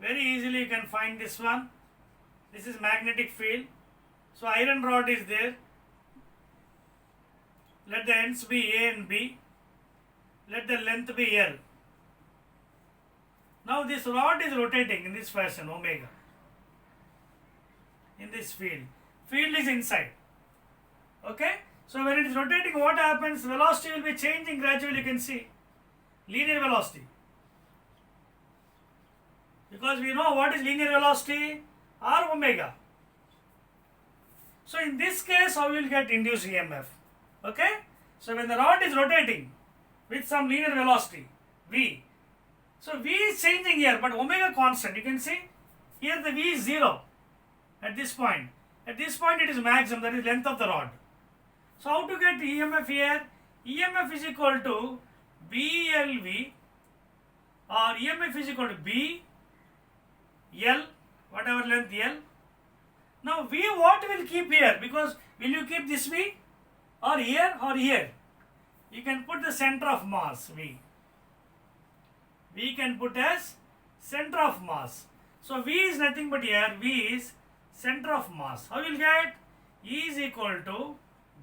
Very easily you can find this one. This is magnetic field. So iron rod is there. Let the ends be A and B. Let the length be L. Now this rod is rotating in this fashion, omega. In this field. Field is inside. Okay? So when it is rotating, what happens? Velocity will be changing gradually, you can see. Linear velocity. Because we know what is linear velocity? R omega. So in this case, how you will get induced EMF? Okay? So when the rod is rotating with some linear velocity, V. So V is changing here, but omega constant. You can see here the V is 0 at this point. At this point it is maximum, that is length of the rod. So how to get EMF here? EMF is equal to BLV, or EMF is equal to B, L, whatever length L. Now V what will keep here? Because will you keep this V or here or here? You can put the center of mass V. we can put as center of mass. So V is nothing but here, V is center of mass. How you will get? E is equal to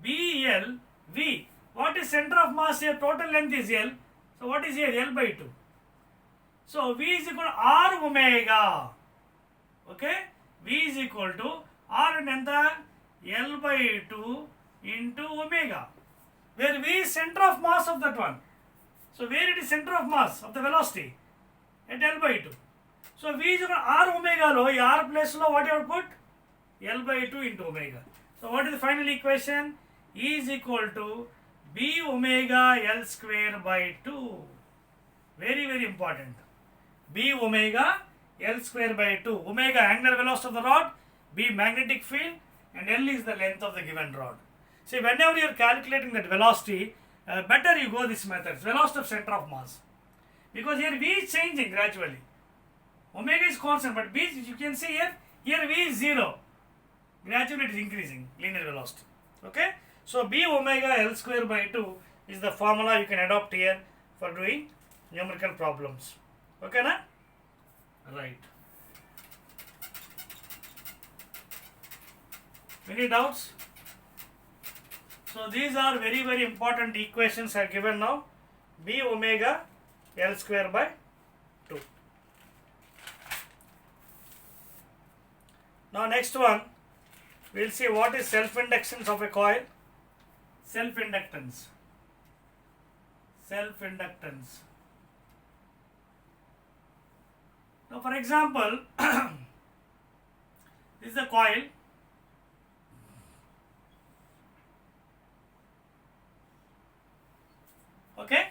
BL V. What is center of mass here? Total length is L. So what is here? L by 2. So V is equal to R omega. Okay? V is equal to R and L by 2 into omega. Where V is center of mass of that one. So where it is center of mass of the velocity? At L by 2. So V is equal to R omega low. R plus low, what you have put? L by 2 into omega. So what is the final equation? E is equal to B omega L square by 2. Very, very important. B omega L square by 2. Omega angular velocity of the rod, B magnetic field, and L is the length of the given rod. See, whenever you are calculating that velocity, better you go this method, velocity of center of mass. Because here V is changing gradually. Omega is constant, but B, you can see here V is 0. Gradually it is increasing, linear velocity. Okay? So B omega L square by 2 is the formula you can adopt here for doing numerical problems. Okay, na? Right. Any doubts? So these are very, very important equations are given now. B omega L square by 2. Now next one, we will see what is self-inductance of a coil. Self-inductance. Self-inductance. Now for example, this is the coil. Okay?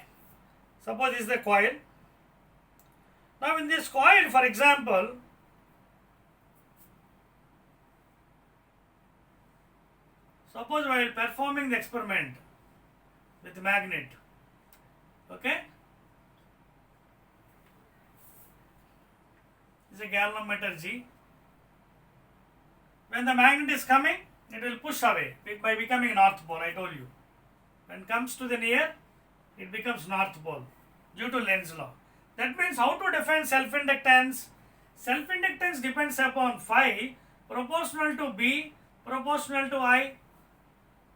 Suppose this is the coil. Now in this coil, for example, suppose while performing the experiment with the magnet, okay, this is a galvanometer G. When the magnet is coming, it will push away by becoming north pole, I told you. When it comes to the near, it becomes north pole due to Lenz's law. That means how to define self-inductance? Self-inductance depends upon phi proportional to B proportional to I.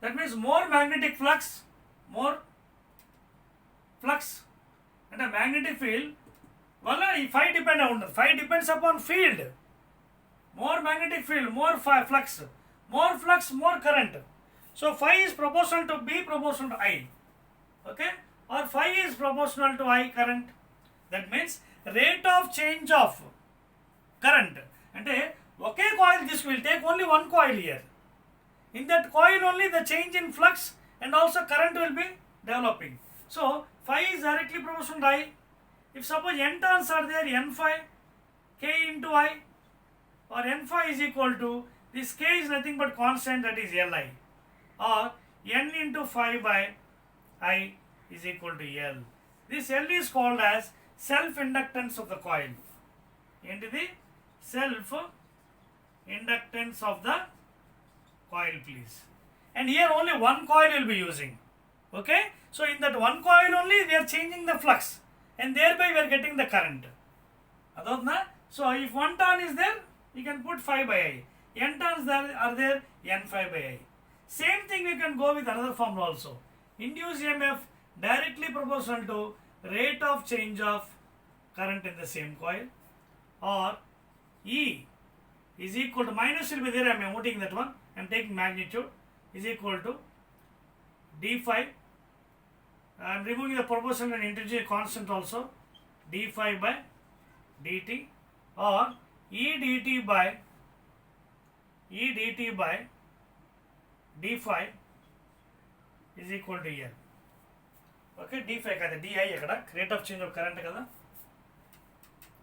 That means more magnetic flux, more flux and a magnetic field. Well, phi depends upon field. More magnetic field, more flux, more current. So phi is proportional to B proportional to I. Okay? Or phi is proportional to I current. That means rate of change of current. And okay coil, this will take only one coil here. In that coil only the change in flux and also current will be developing. So phi is directly proportional to I. If suppose n turns are there, n phi k into I, or n phi is equal to, this k is nothing but constant, that is Li, or n into phi by I is equal to L. This L is called as self-inductance of the coil. Into the self-inductance of the coil, please. And here only one coil will be using. Okay? So in that one coil only we are changing the flux and thereby we are getting the current. So if one turn is there, you can put phi by I. N turns are there, n phi by I. Same thing we can go with another formula also. Induced EMF directly proportional to rate of change of current in the same coil, or E is equal to, minus will be there, I am omitting that one, I am taking magnitude, is equal to d phi, I am removing the proportional and integral constant also, d phi by dt, or E dt by d phi is equal to L. Okay, d phi kada, di ekkada, rate of change of current kada,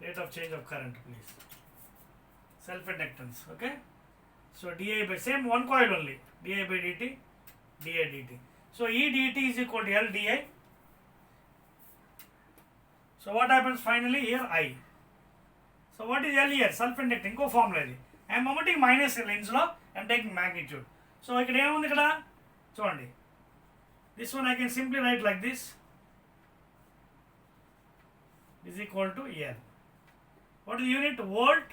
rate of change of current, please. Self-inductance, okay. So di by, same one coil only, di by dt, di dt. So E dt is equal to L di. So what happens finally here? I. So what is L here? Self-inducting, go formula. I am omitting minus Lenz's law, I am taking magnitude. So ikkada em undi kada, chudandi. This one I can simply write like this. is equal to L. What is the unit? Volt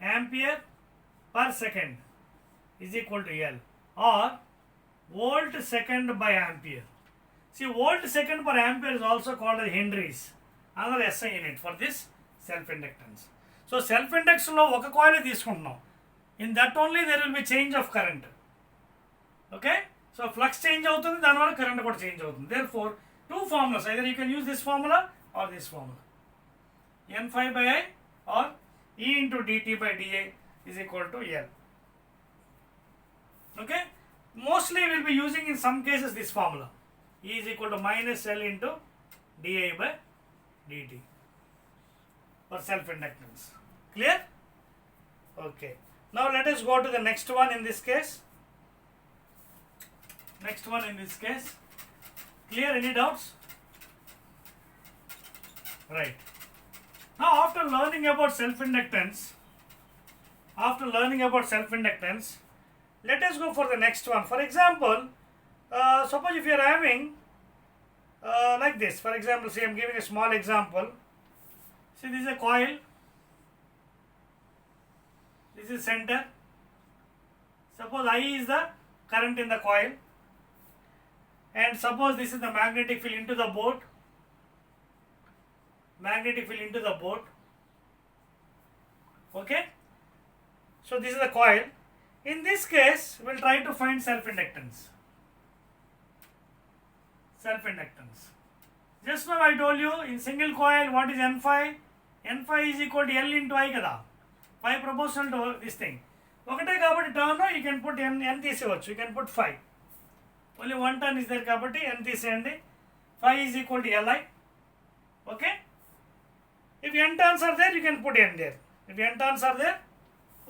ampere per second is equal to L, or volt second by ampere. See, volt second per ampere is also called as Henry's, another SI unit for this self-inductance. So self-induction lo oka coil తీసుకుంటున్నాం. In that only there will be change of current. Okay? So flux change అవుతుంది, దానివల్ల current కూడా change అవుతుంది. Therefore, two formulas, either you can use this formula or this formula. N phi by I or E into dt by dA is equal to L. Okay? Mostly we will be using in some cases this formula. E is equal to minus L into dA by dt for self-inductance. Clear? Okay. Now let us go to the next one in this case. Next one in this case. Clear? Any doubts? Right. Now after learning about self-inductance, let us go for the next one. For example, suppose if you are having like this. For example, see, I am giving a small example. See, this is a coil. This is center. Suppose I is the current in the coil, and suppose this is the magnetic field into the board. Okay. So this is the coil. In this case, we will try to find self-inductance. Just now I told you, in single coil, what is N phi? N phi is equal to L into I kada. Phi proportional to this thing. ఒకటే కాబట్టి turn you can put n తీసేయవచ్చు. You can put phi. Only one turn is there కాబట్టి n తీసేయండి. Phi is equal to Li. Okay. If n turns are there, you can put n there. If n turns are there,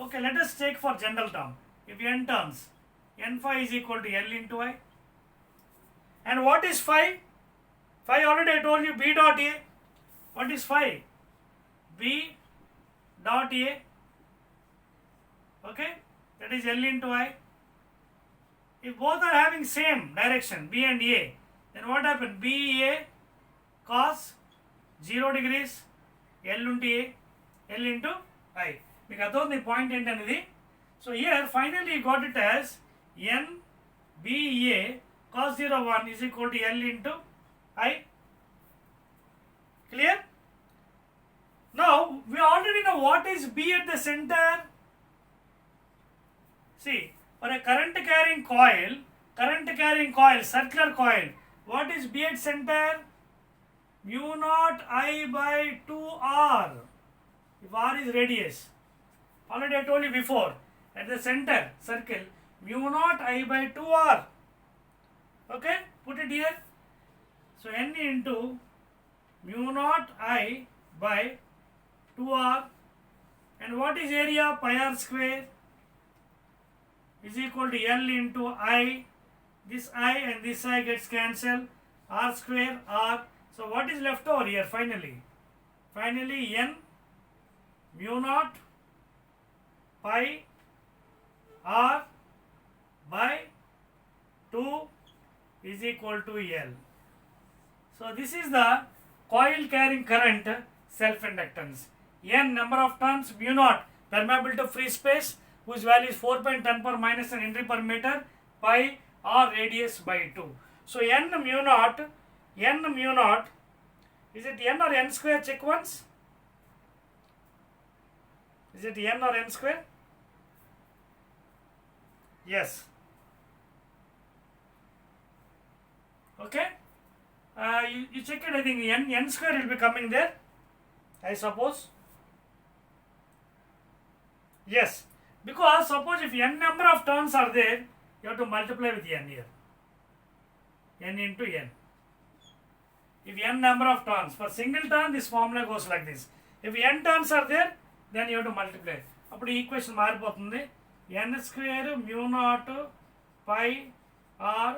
okay, let us take for general term. If n turns, n phi is equal to L into I. And what is phi? Phi already I told you, B dot A. What is phi? B dot A. Okay, that is L into I. If both are having same direction, B and A, then what happens? B A cos 0 degrees, L into A, L into I. మీకు అర్థం ఈ point ఏంటనేది. So here finally you got it as N B A cos 01 is equal to L into I. Clear? Now we already know what is B at the center. See, for a current carrying coil, circular coil, what is B at center? Mu naught I by 2R. If R is radius. Already I told you before, at the center circle, mu naught I by 2R. Okay, put it here. So N into mu naught I by 2R. And what is area? Pi R square is equal to L into I. This I and this I gets cancelled. R square R. So what is left over here finally? Finally N mu naught pi R by 2 is equal to L. So this is the coil carrying current self-inductance. N number of turns, mu naught permeability of free space, whose value is 4.10 per minus an Henry per meter, pi R radius by 2. So N mu naught, is it N or N square? Check once. Is it N or N square? Yes. Okay. You check it. I think N square will be coming there, I suppose. Yes. Because suppose if n number of turns are there, you have to multiply with n here. N into n. If n number of turns, for single turn this formula goes like this. If n turns are there, then you have to multiply. అప్పుడు ఈ equation మారిపోతుంది. n square mu naught pi r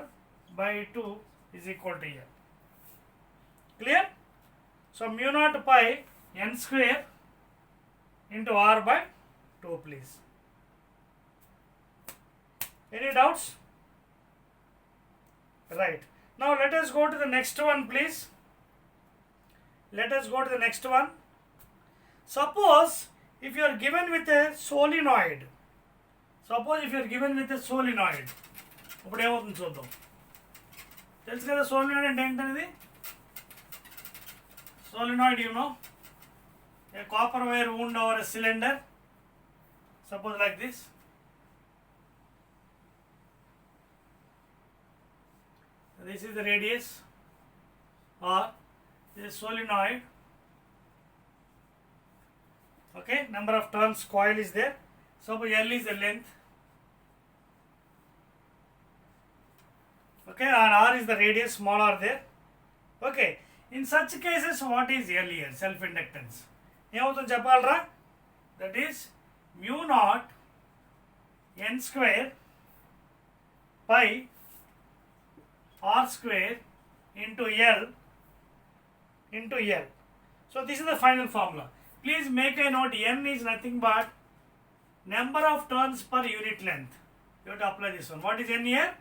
by 2 is equal to n. Clear? So mu naught pi n square into r by 2, please. Any doubts? Right. Now let us go to the next one, please. let us go to the next one. Suppose if you are given with a solenoid, ఇప్పుడు ఏమవుతుంది చూద్దాం. తెలుసు కదా solenoid అంటే ఏంటనేది. Solenoid, you know, a copper wire wound over a cylinder, suppose like this. This is the radius, or this is solenoid. Okay, number of turns coil is there. Suppose L is the length. Okay, and R is the radius, small r there. Okay, in such cases what is L here? Self inductance. ఏమవుతుంది చెప్పాలరా? That is mu naught n square pi r square into L into L. So this is the final formula. Please make a note, n is nothing but number of turns per unit length. You have to apply this one. What is n here?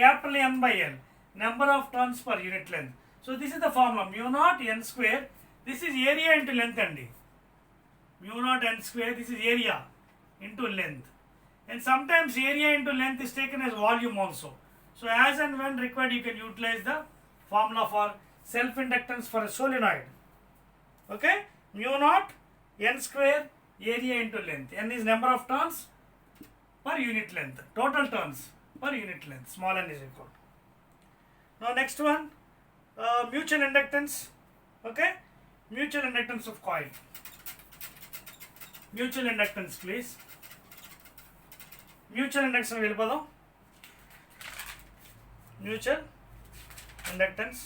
Capital N by L, number of turns per unit length. So this is the formula, mu naught n square. This is area into length andi. Mu naught n square, this is area into length. And sometimes area into length is taken as volume also. So as and when required, you can utilize the formula for self-inductance for a solenoid. Okay, mu naught n square, area into length. N is number of turns per unit length, total turns per unit length, small n is equal. Now next one, mutual inductance. Okay, mutual inductance of coil. Mutual inductance, please. Mutual inductance వెళ్ళిపోదాం. Mutual inductance.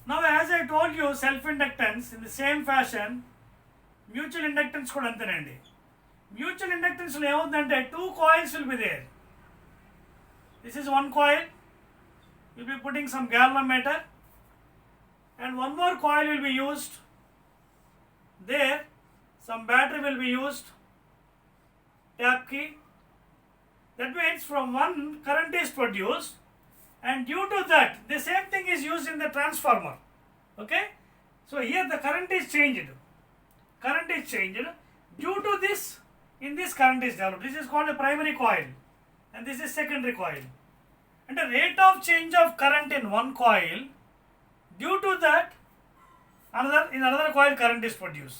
Now as I told you, self inductance in the same fashion, mutual inductance కూడా అంతేనండి. Mutual inductance లో ఏమవుతుందంటే two coils will be there. This is one coil. You'll be putting some galvanometer, and one more coil will be used. There, some battery will be used. Tap key. That means from one current is produced, and due to that, the same thing is used in the transformer. Okay? So here the current is changed. Current is changed. Due to this, in this current is developed. This is called a primary coil, and this is secondary coil. And the rate of change of current in one coil, due to that, in another coil current is produced.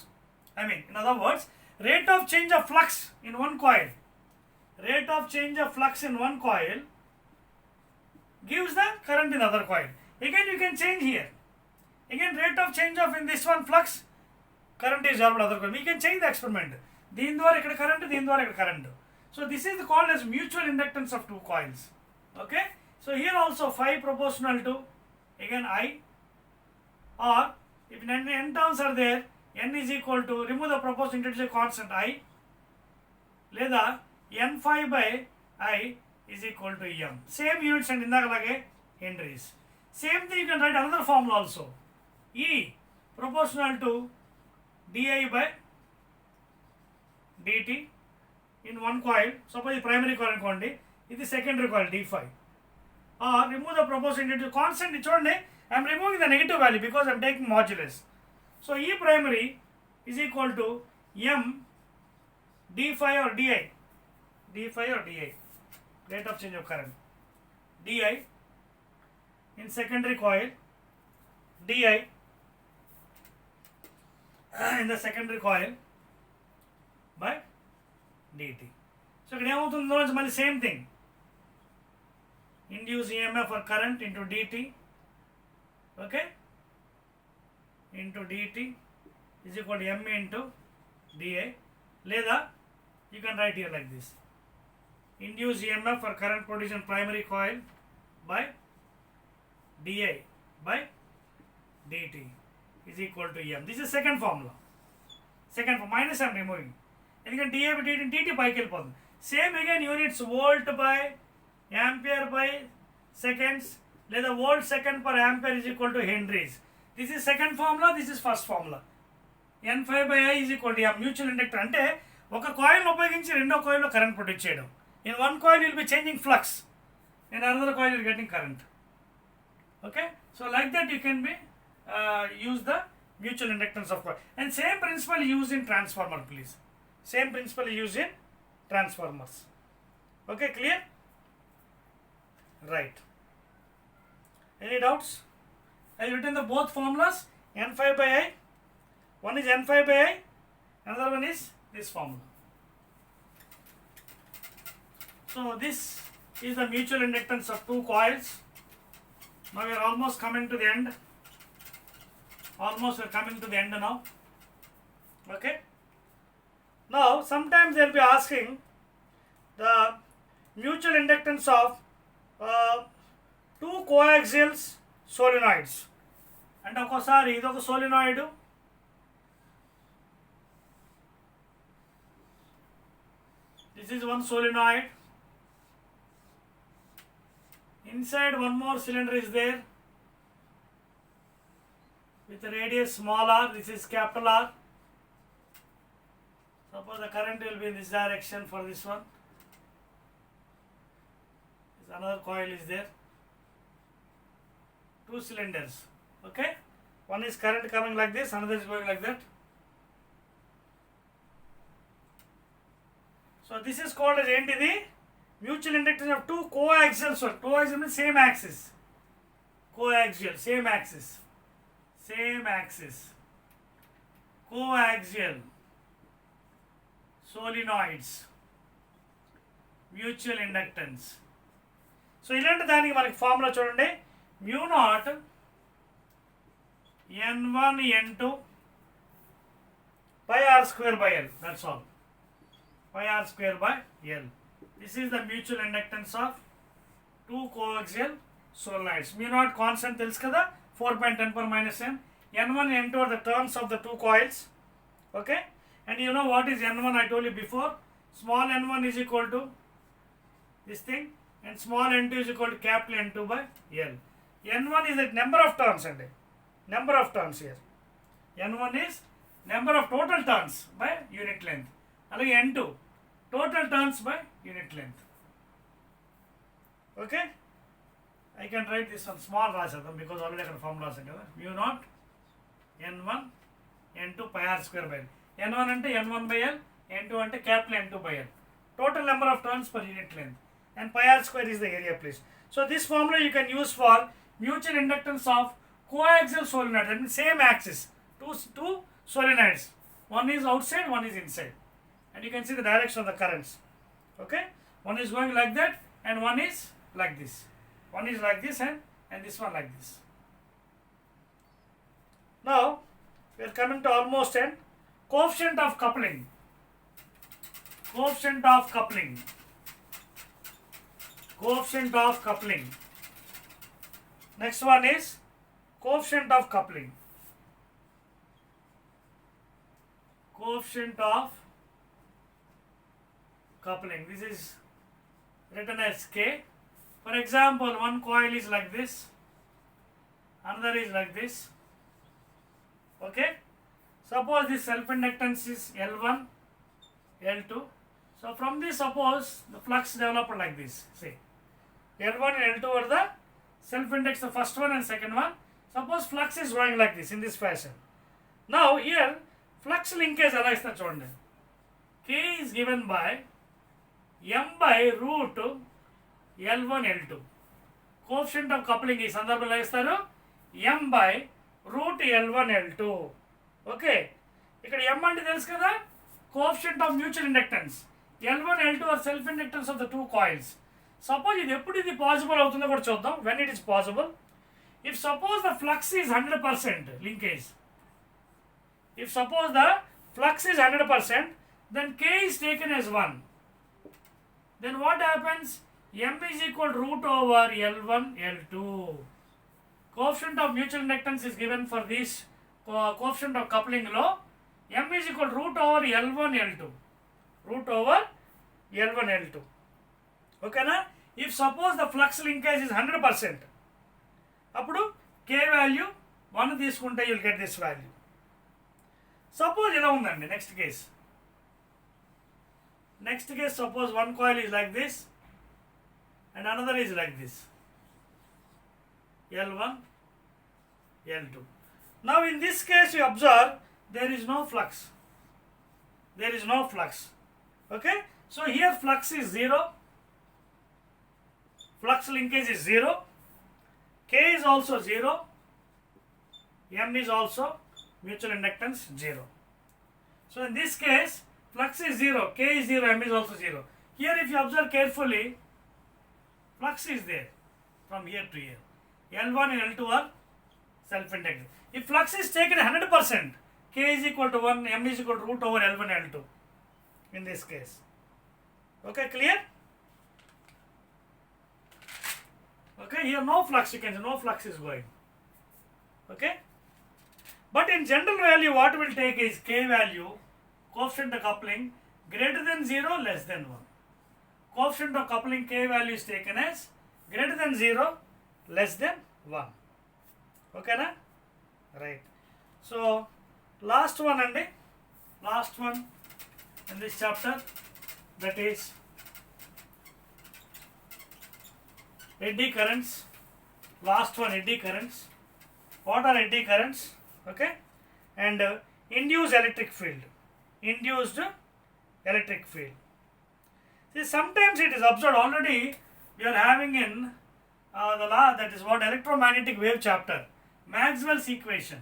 I mean, in other words, rate of change of flux in one coil. Rate of change of flux in one coil gives the current in other coil. Again, you can change here. Again, rate of change of in this one flux, current is developed other coil. We can change the experiment. దీని ద్వారా ఇక్కడ current, దీని ద్వారా ఇక్కడ current. So this is called as mutual inductance of two coils. Okay, so here also phi proportional to again I, or if n terms are there, n is equal to, remove the proportion, introduce a constant I, లేదా n phi by I is equal to m. Same units and ఇందాకలాగే Henrys. Same thing you can write another formula also. E proportional to di by dt in one coil. Suppose the primary coil అనుకోండి, ఇది secondary coil d phi. Or remove the proportion into constant. చూడండి, I am removing the negative value because I am taking modulus. So E primary is equal to m d phi or di, rate of change of current, di in secondary coil, di in the secondary coil by dt. So ఇక్కడ ఏమవుతుందో మళ్ళీ same thing, induce EMF or current into dt, okay, into dt is equal to m into di, లేదా you can write here like this, induce EMF or current produced in primary coil by di by dt is equal to m. This is second formula. Second formula, minus I am removing. ఎందుకంటే di by dt, dt పైకి వెళ్ళిపోతుంది. Same again units, volt by ampere by seconds, లేదా volt second per ampere is equal to Henrys. This is second formula, this is first formula. n phi by I is equal to m. Mutual inductor అంటే ఒక coil ఉపయోగించి రెండో కాయిల్లో current produce చేయడం. In one coil you will be changing flux, in another coil you are getting current. Okay, so like that you can be use the mutual inductance of coil. And same principle used in transformer, please. Same principle used in transformers. Okay, clear? Right. Any doubts? I have written the both formulas, N5 by I. One is N5 by I, another one is this formula. So this is the mutual inductance of two coils. Now we are almost coming to the end. Almost we are coming to the end now. Okay. Now sometimes they will be asking the mutual inductance of two coaxial solenoids. And ఒకసారి ఇది ఒక solenoid. This is one solenoid. Inside one more cylinder is there with a radius small r. This is capital R. Suppose the current will be in this direction for this one. This another coil is there. Two cylinders. Okay. One is current coming like this, another is going like that. So this is called as the mutual inductance of two coaxial. So coaxial means same axis. Coaxial, same axis. Same axis. Coaxial solenoids. Mutual inductance. So ఇలాంటి దానికి మనకి formula చూడండి, mu naught n1 n2 pi r square by L. That's all. Pi r square by L. This is the mutual inductance of two coaxial solenoids. Mu naught constant తెలుసు కదా, 4.10 per minus n. N1 n2 are the turns of the two coils. Okay. And you know what is n1? I told you before. Small n1 is equal to this thing, and small n2 is equal to capital N2 by L. N1 is the number of turns, and number of turns here. N1 is number of total turns by unit length. Alage N2 total turns by unit length. Okay. I can write this one small రాసేద్దాం because already అక్కడ formula రాసాం కదా. mu naught n1 n2 pi r square by L. n1 అంటే n1 by L, n2 అంటే capital N2 by L. Total number of turns per unit length. And pi r square is the area, please. So this formula you can use for mutual inductance of coaxial solenoids. That means same axis. Two solenoids. One is outside, one is inside. And you can see the direction of the currents. Okay. One is going like that, and one is like this. One is like this, and this one like this. Now we are coming to almost end. Coefficient of coupling. Coefficient of coupling. Coefficient of coupling. Next one is coefficient of coupling. Coefficient of coupling. This is written as K. For example, one coil is like this, another is like this. Okay. Suppose this self-inductance is L1, L2. So from this, suppose the flux developed like this. See, L1 and L2 are the self-inductance, the first one and second one. Suppose flux is going like this, in this fashion. Now here, flux linkage ఎలా ఇస్తారు చూడండి. K is given by m by root L1 L2. Coefficient of coupling ఈ సందర్భంలో ఇస్తారు m by root L1 L2. Okay. ఇక్కడ m అంటే తెలుసు కదా, coefficient of mutual inductance. L1 L2 are self inductance of the two coils. Suppose ఇది ఎప్పుడు ఇది పాసిబుల్ అవుతుందో కూడా చూద్దాం. When it is possible, if suppose the flux is 100% linkage, if suppose the flux is 100%, then K is taken as 1. Then what happens? M is equal to root over L1 L2. Coefficient of mutual inductance is given for this coefficient of coupling law. M is equal to root over L1 L2. Root over L1 L2. Okay na? If suppose the flux linkage is 100%, అప్పుడు K value 1 తీసుకుంటే you will get this value. Suppose ఇలా ఉందండి. Next case. Next case, suppose one coil is like this and another is like this. L1, L2. Now in this case you observe there is no flux. There is no flux. Okay. So here flux is 0. Flux linkage is 0. K is also 0. M is also mutual inductance 0. So in this case flux is 0, K is 0, M is also 0. Here if you observe carefully, flux is there from here to here. L1 and L2 are self-inductive. If flux is taken 100%, K is equal to 1, M is equal to root over L1 L2 in this case. Okay, clear? Okay, here no flux, you can say no flux is going. Okay? But in general value, what will take is K value, coefficient of coupling, greater than 0, less than 1. Coefficient of coupling K value is taken as greater than 0, less than 1. Okay, na? Right. So, last one in this chapter, that is eddy currents. Last one, eddy currents. What are eddy currents? Okay, and induced electric field. Induced electric field. See, sometimes it is observed already. We are having in the law, that is what electromagnetic wave chapter, Maxwell's equation.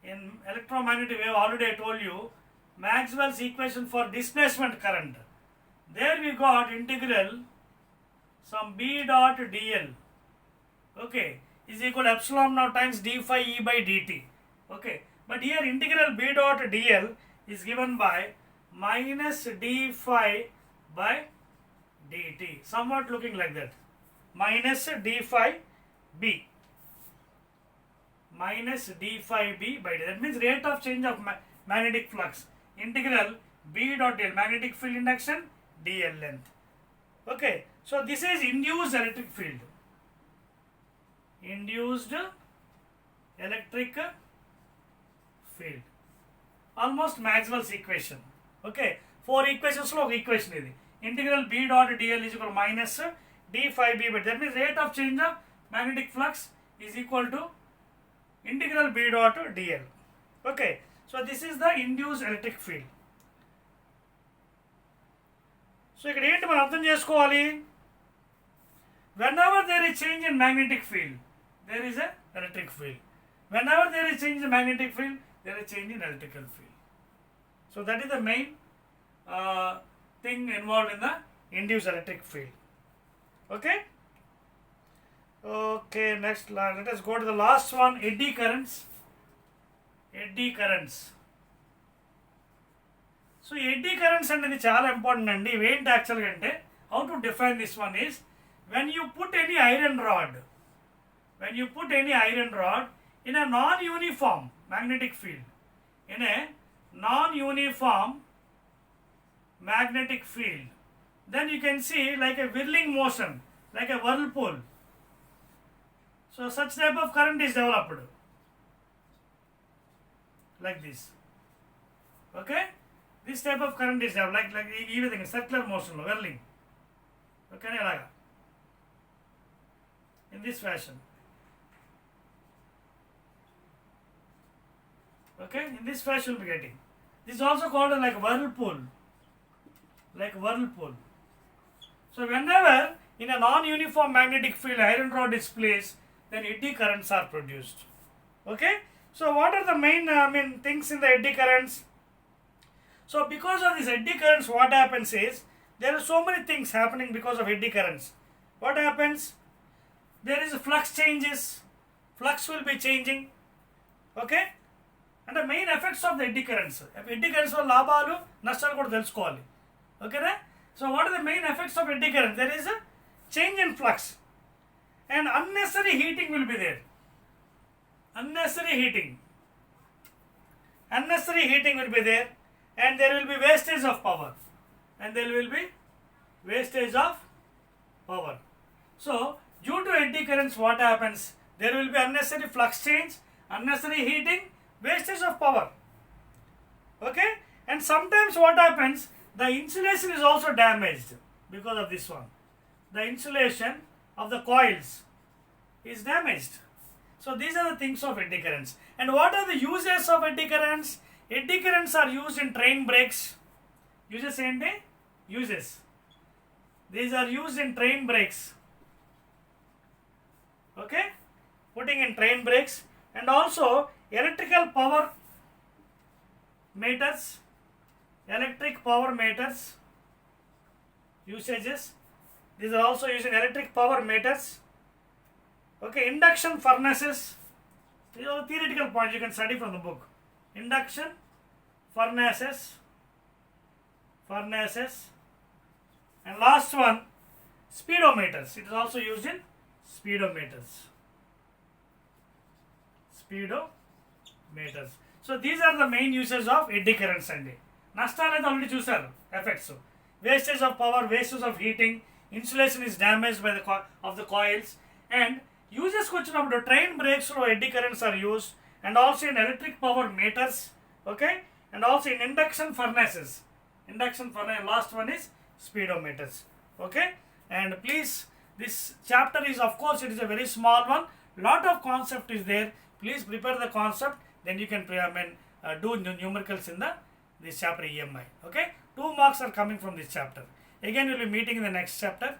In electromagnetic wave, already I told you Maxwell's equation for displacement current. There we got integral some B dot dl. Okay, is equal to epsilon naught times d phi E by dt. Okay, but here integral B dot dl is given by minus d phi by dt, somewhat looking like that. Minus d phi b. Minus d phi b by dt. That means rate of change of magnetic flux. Integral B dot dl, magnetic field induction, dl length. Okay, so this is induced electric field. Induced electric field. Almost Maxwell's equation. Okay, 4 equations lo equation idi. Integral B dot dl is equal to minus d phi b by. That means rate of change of magnetic flux is equal to integral B dot dl. Okay, so this is the induced electric field. So ఇక్కడ ఏంటి మనం అర్థం చేసుకోవాలి? Whenever there is change in magnetic field, there is a electric field. Whenever there is change in magnetic field, there is change in electrical field. So that is the main thing involved in the induced electric field. Okay? Okay, next, let us go to the last one, eddy currents. Eddy currents. So eddy currents అనేది చాలా important అండి. ఇవేంటి యాక్చువల్గా అంటే, how to define this one is, when you put any iron rod in a non-uniform magnetic field, in a non-uniform magnetic field, then you can see like a whirling motion, like a whirlpool. So such type of current is developed like this. Okay, this type of current is developed like everything, circular motion, whirling. Okay, అలాగా in this fashion. Okay, in this fashion we'll be getting. This is also called like whirlpool. Like whirlpool. So whenever in a non-uniform magnetic field iron rod is placed, then eddy currents are produced. Okay, so what are the main things in the eddy currents? So because of these eddy currents, what happens is, there are so many things happening because of eddy currents. What happens? There is a flux changes. Flux will be changing. Okay, and the main effects of the eddy currents. Eddy currents వల్ల లాభాలు నష్టాలు కూడా తెలుసుకోవాలి. Okay, so what are the main effects of eddy current? There is a change in flux, and unnecessary heating will be there. Unnecessary heating will be there, and there will be wastage of power. So due to eddy currents, what happens? There will be unnecessary flux change, unnecessary heating, wastage of power. Okay, and sometimes what happens? The insulation is also damaged because of this one. The insulation of the coils is damaged. So these are the things of eddy currents. And what are the uses of eddy currents? Eddy currents are used in train brakes. Uses ఏంటి? Uses. These are used in train brakes. Okay? Putting in train brakes, and also electrical power meters. Electric power meters. Usages. These are also used in electric power meters. Okay, induction furnaces. These are the theoretical points you can study from the book. Induction furnaces. And last one, speedometers. It is also used in speedometers. So these are the main uses of eddy currents అండి. నష్టాలు అయితే already చూసారు. Effects, wastage of power, wastage of heating, insulation is damaged by the coils, and uses వచ్చినప్పుడు train brakes లో eddy currents are used, and also in electric power meters, okay, and also in induction furnaces. Last one is speedometers. Okay, and please, this chapter is, of course, it is a very small one. Lot of concept is there. Please prepare the concept, then you can do numericals in this chapter EMI. Okay, 2 marks are coming from this chapter. Again, we will be meeting in the next chapter.